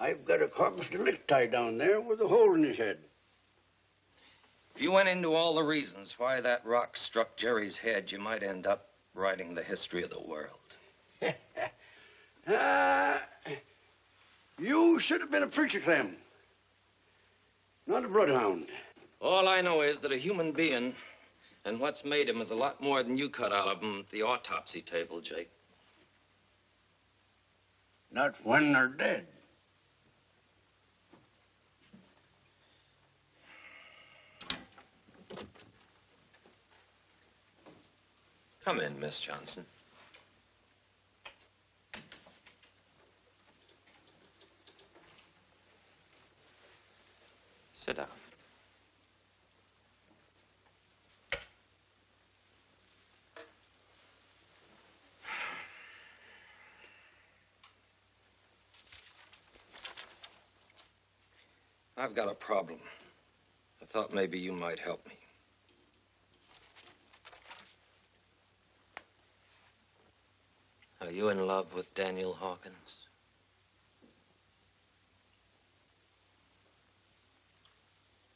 I've got a corpus delicti tied down there with a hole in his head. If you went into all the reasons why that rock struck Jerry's head, you might end up writing the history of the world. You should have been a preacher, Clem. Not a bloodhound. All I know is that a human being and what's made him is a lot more than you cut out of him at the autopsy table, Jake. Not when they're dead. Come in, Miss Johnson. Sit down. I've got a problem. I thought maybe you might help me. Are you in love with Daniel Hawkins?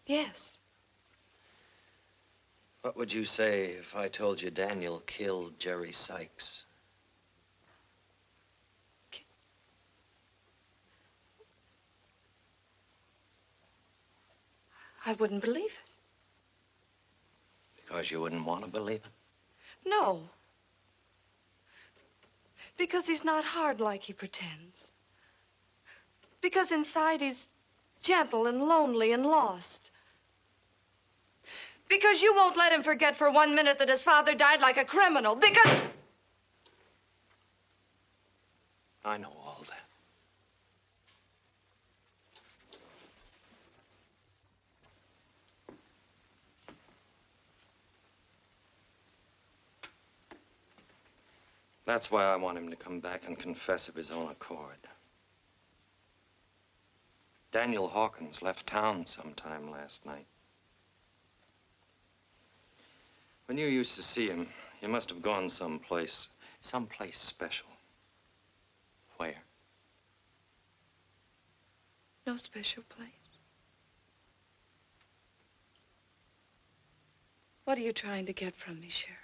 Yes. What would you say if I told you Daniel killed Jerry Sykes? I wouldn't believe it. because you wouldn't want to believe it? No. Because he's not hard like he pretends. Because inside he's gentle and lonely and lost. Because you won't let him forget for 1 minute that his father died like a criminal. Because... I know all that. That's why I want him to come back and confess of his own accord. Daniel Hawkins left town sometime last night. When you used to see him, you must have gone someplace special. Where? No special place. What are you trying to get from me, Sheriff?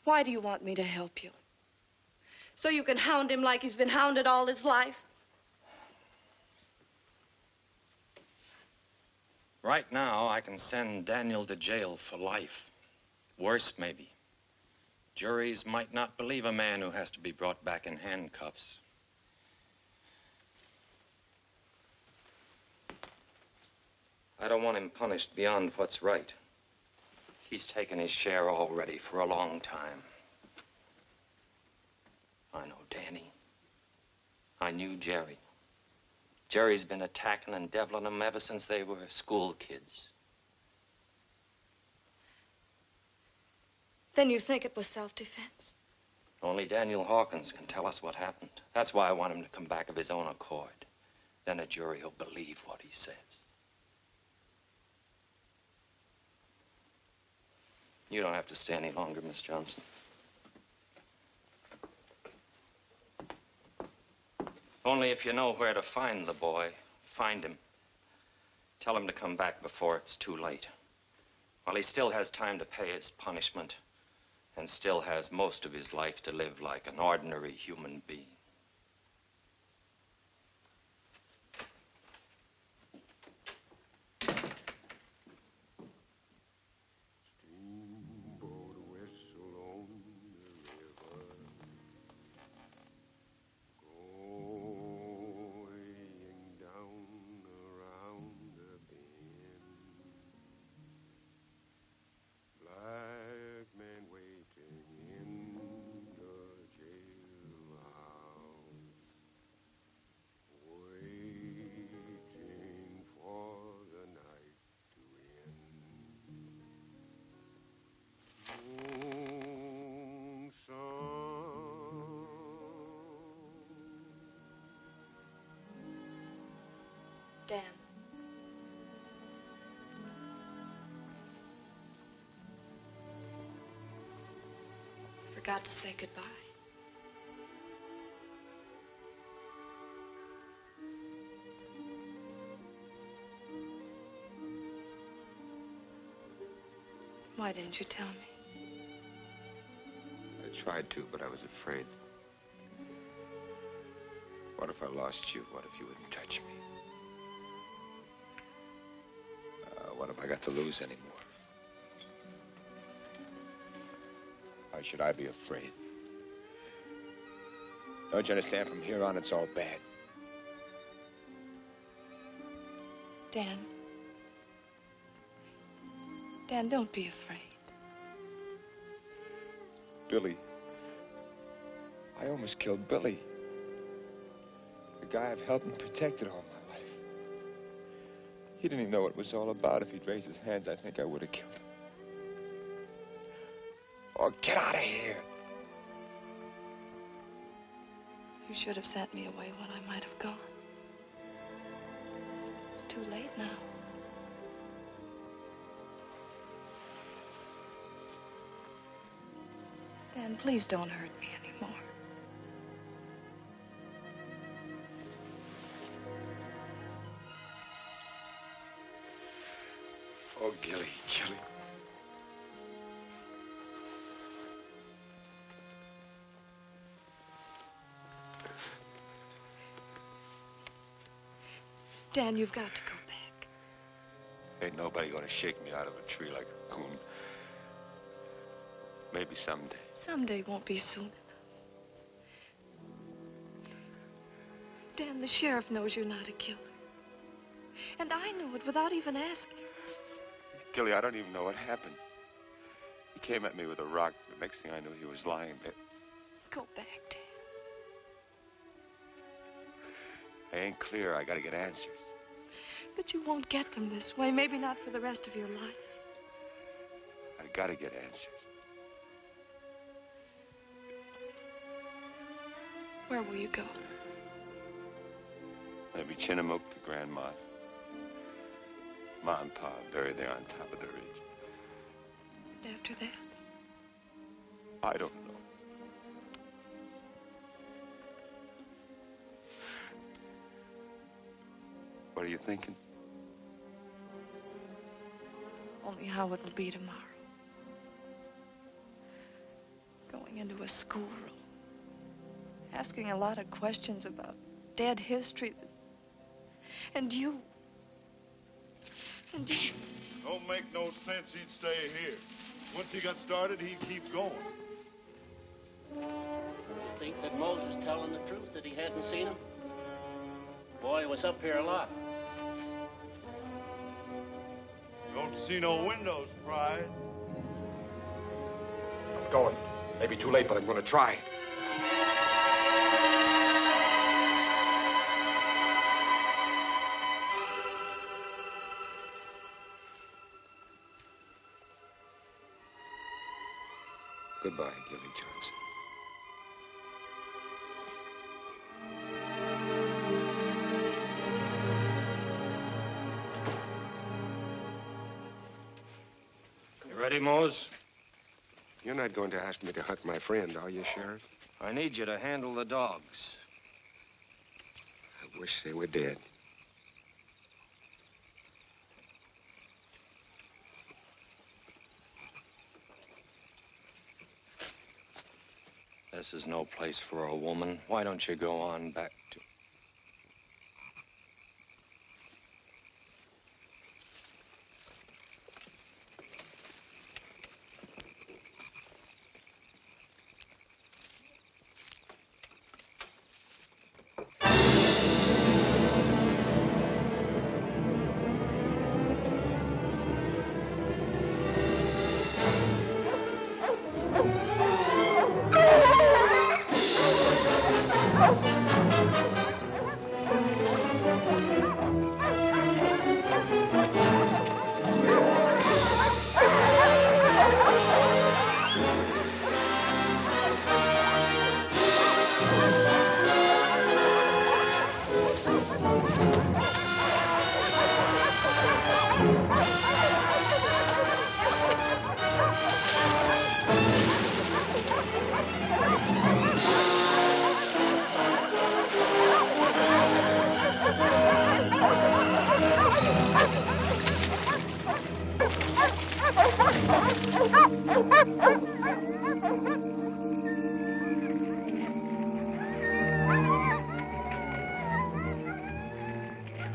Why do you want me to help you? So you can hound him like he's been hounded all his life? Right now, I can send Daniel to jail for life. Worse, maybe. Juries might not believe a man who has to be brought back in handcuffs. I don't want him punished beyond what's right. He's taken his share already for a long time. I know Danny. I knew Jerry. Jerry's been attacking and deviling them ever since they were school kids. Then you think it was self-defense? Only Daniel Hawkins can tell us what happened. That's why I want him to come back of his own accord. Then a jury will believe what he says. You don't have to stay any longer, Miss Johnson. Only if you know where to find the boy, find him. Tell him to come back before it's too late. While he still has time to pay his punishment and still has most of his life to live like an ordinary human being. Dan. I forgot to say goodbye. Why didn't you tell me? I tried to, but I was afraid. What if I lost you? What if you wouldn't touch me? What if I got to lose anymore? Why should I be afraid? Don't you understand? From here on, it's all bad. Dan. Dan, don't be afraid. Billy. I almost killed Billy. The guy I've helped and protected all my life. He didn't even know what it was all about. If he'd raised his hands, I think I would have killed him. Oh, get out of here. You should have sent me away when I might have gone. It's too late now. Dan, please don't hurt me anymore. Oh, Gilly, Gilly. Dan, you've got to go back. Ain't nobody gonna shake me out of a tree like a coon. Maybe someday. Someday won't be soon enough. Dan, the sheriff knows you're not a killer. And I knew it without even asking. Gilly, I don't even know what happened. He came at me with a rock. The next thing I knew, he was lying there. Go back, Dan. I ain't clear. I gotta get answers. But you won't get them this way. Maybe not for the rest of your life. I gotta get answers. Where will you go? Maybe Chinook to Grandma's. Ma and Pa buried there on top of the ridge. And after that? I don't know. What are you thinking? Only how it will be tomorrow. Going into a schoolroom. Asking a lot of questions about dead history. And you. And you. Don't make no sense he'd stay here. Once he got started, he'd keep going. You think that Moses telling the truth, that he hadn't seen him? Boy, he was up here a lot. Don't see no windows, Pride. I'm going. Maybe too late, but I'm going to try. Goodbye, Gilly Johnson. You ready, Mose? You're not going to ask me to hunt my friend, are you, Sheriff? I need you to handle the dogs. I wish they were dead. This is no place for a woman. Why don't you go on back to...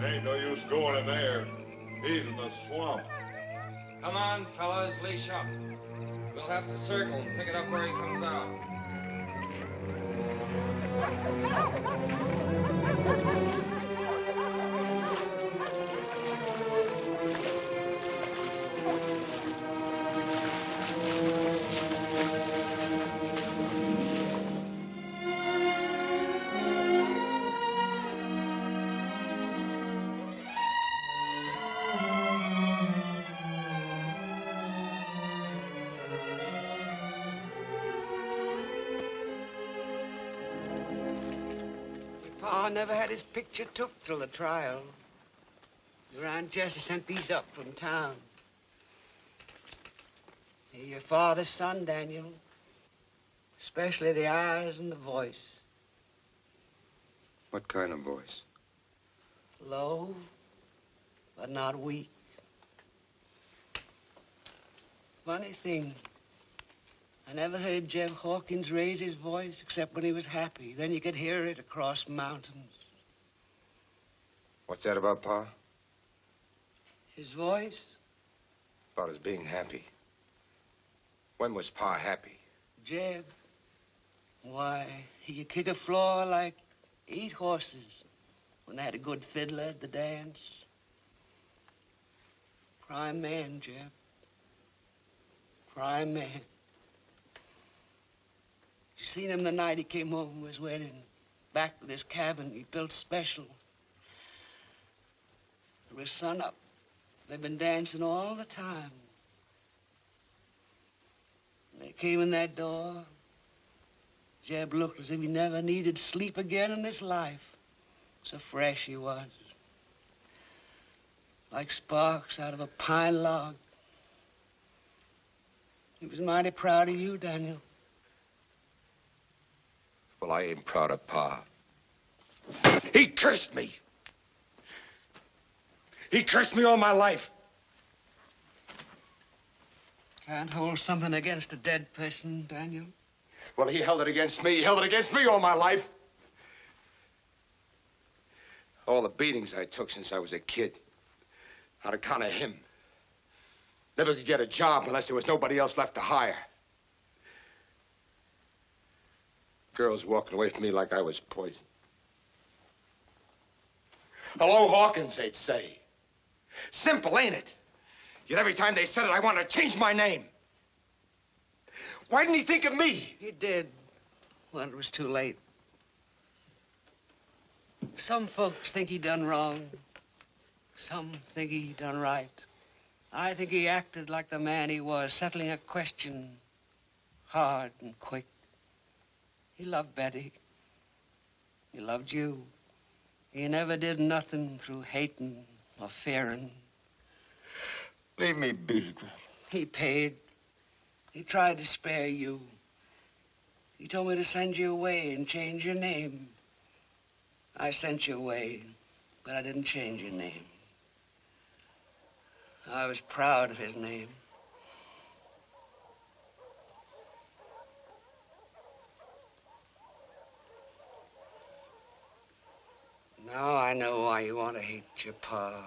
Ain't no use going in there. He's in the swamp. Come on, fellas, leash up. We'll have to circle and pick it up where he comes out. Pa never had his picture took till the trial. Your Aunt Jessie sent these up from town. You're your father's son, Daniel. Especially the eyes and the voice. What kind of voice? Low, but not weak. Funny thing. I never heard Jeff Hawkins raise his voice except when he was happy. Then you could hear it across mountains. What's that about, Pa? His voice? About his being happy. When was Pa happy? Jeb. Why, he could kick a floor like 8 horses when they had a good fiddler at the dance. Prime man, Jeb. Prime man. You seen him the night he came home from his wedding? Back to this cabin he built special. There was sun up. They've been dancing all the time. When they came in that door, Jeb looked as if he never needed sleep again in his life. So fresh he was. Like sparks out of a pine log. He was mighty proud of you, Daniel. Well, I ain't proud of Pa. He cursed me. He cursed me all my life. Can't hold something against a dead person, Daniel. Well, he held it against me. He held it against me all my life. All the beatings I took since I was a kid. On account of him. Never could get a job unless there was nobody else left to hire. Girls walking away from me like I was poison. Hello, Hawkins, they'd say. Simple, ain't it? Yet every time they said it, I wanted to change my name. Why didn't he think of me? He did. Well, it was too late. Some folks think he done wrong. Some think he done right. I think he acted like the man he was, settling a question hard and quick. He loved Betty. He loved you. He never did nothing through hating or fearing. Leave me be. He paid. He tried to spare you. He told me to send you away and change your name. I sent you away, but I didn't change your name. I was proud of his name. Now I know why you want to hate your pa.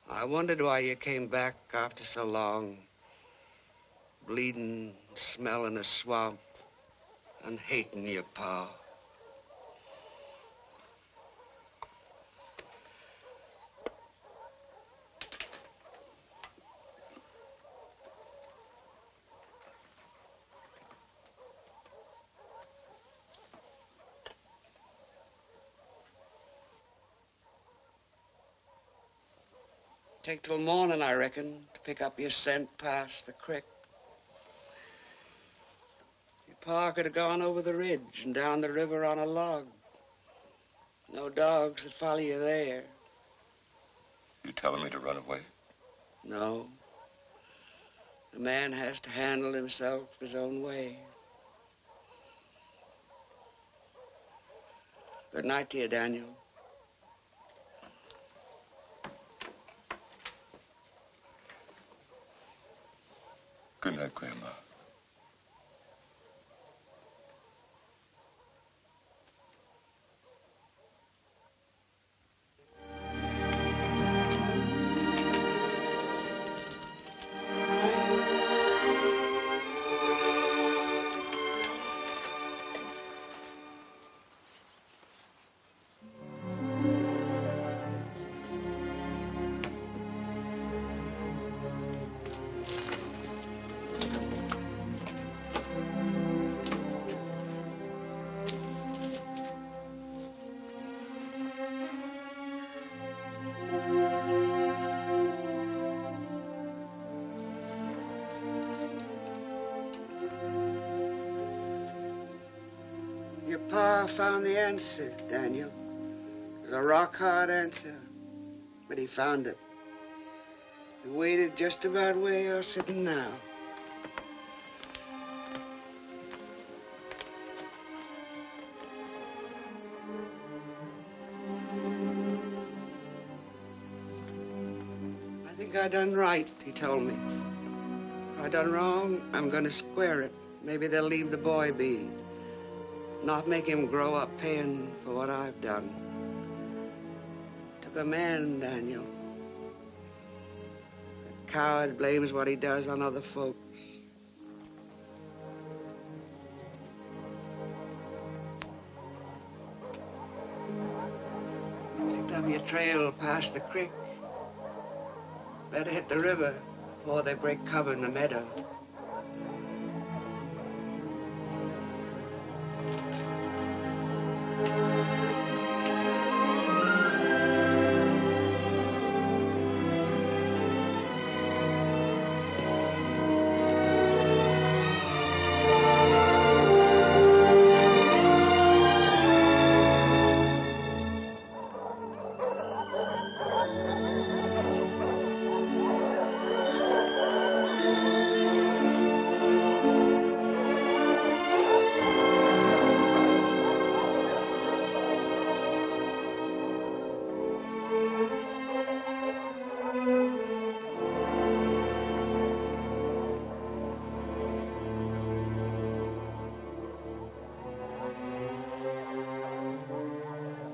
I wondered why you came back after so long, bleeding, smelling a swamp, and hating your pa. Take till morning, I reckon, to pick up your scent past the creek. Your pa could have gone over the ridge and down the river on a log. No dogs that follow you there. You telling me to run away? No. A man has to handle himself his own way. Good night to you, Daniel. Good night, Grandma. Your pa found the answer, Daniel. It was a rock-hard answer, but he found it. He waited just about where you're sitting now. I think I done right, he told me. If I done wrong, I'm gonna square it. Maybe they'll leave the boy be. Not make him grow up paying for what I've done. Took a man, Daniel. coward blames what he does on other folks. Picked up your trail past the creek. Better hit the river before they break cover in the meadow.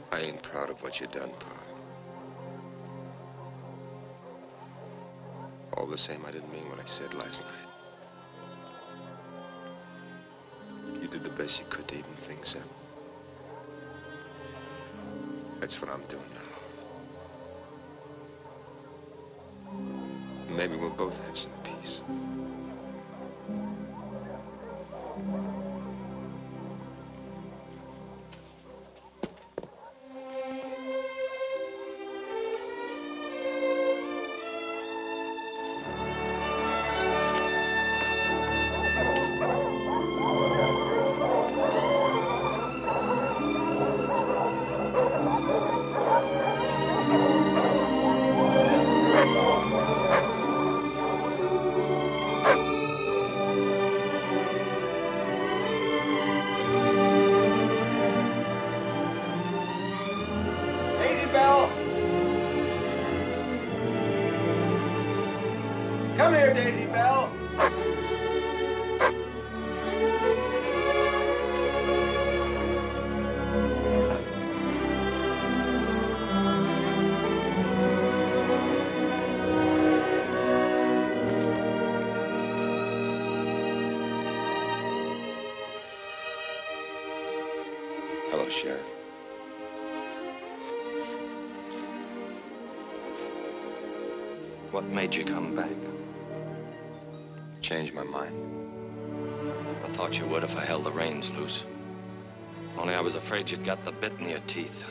I ain't proud of what you done, Pa. All the same, I didn't mean what I said last night. You did the best you could to even things up. That's what I'm doing now. Maybe we'll both have some peace. Come here, Daisy Bell. Hello, Sheriff. What made you come back? Changed my mind. I thought you would if I held the reins loose. Only I was afraid you'd got the bit in your teeth.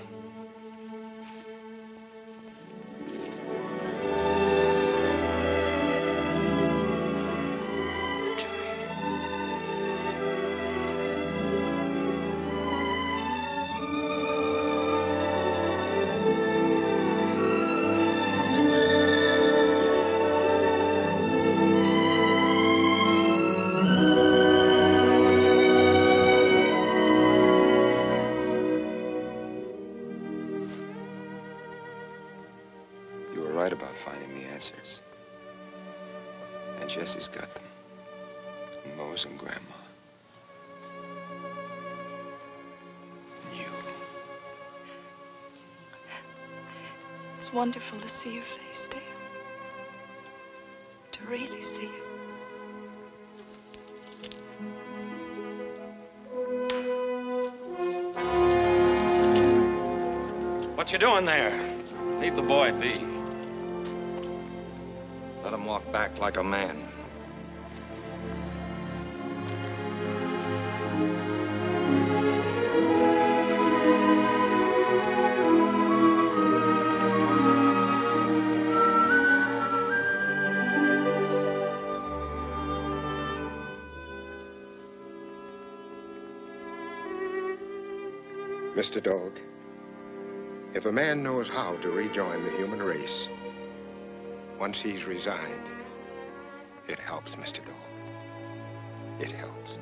Right about finding the answers. And Jesse's got them. And Lois and Grandma. And you. It's wonderful to see your face, Dale. To really see it. What you doing there? Leave the boy be. Let him walk back like a man. Mr. Dog, if a man knows how to rejoin the human race, once he's resigned, it helps, Mr. Dog. It helps.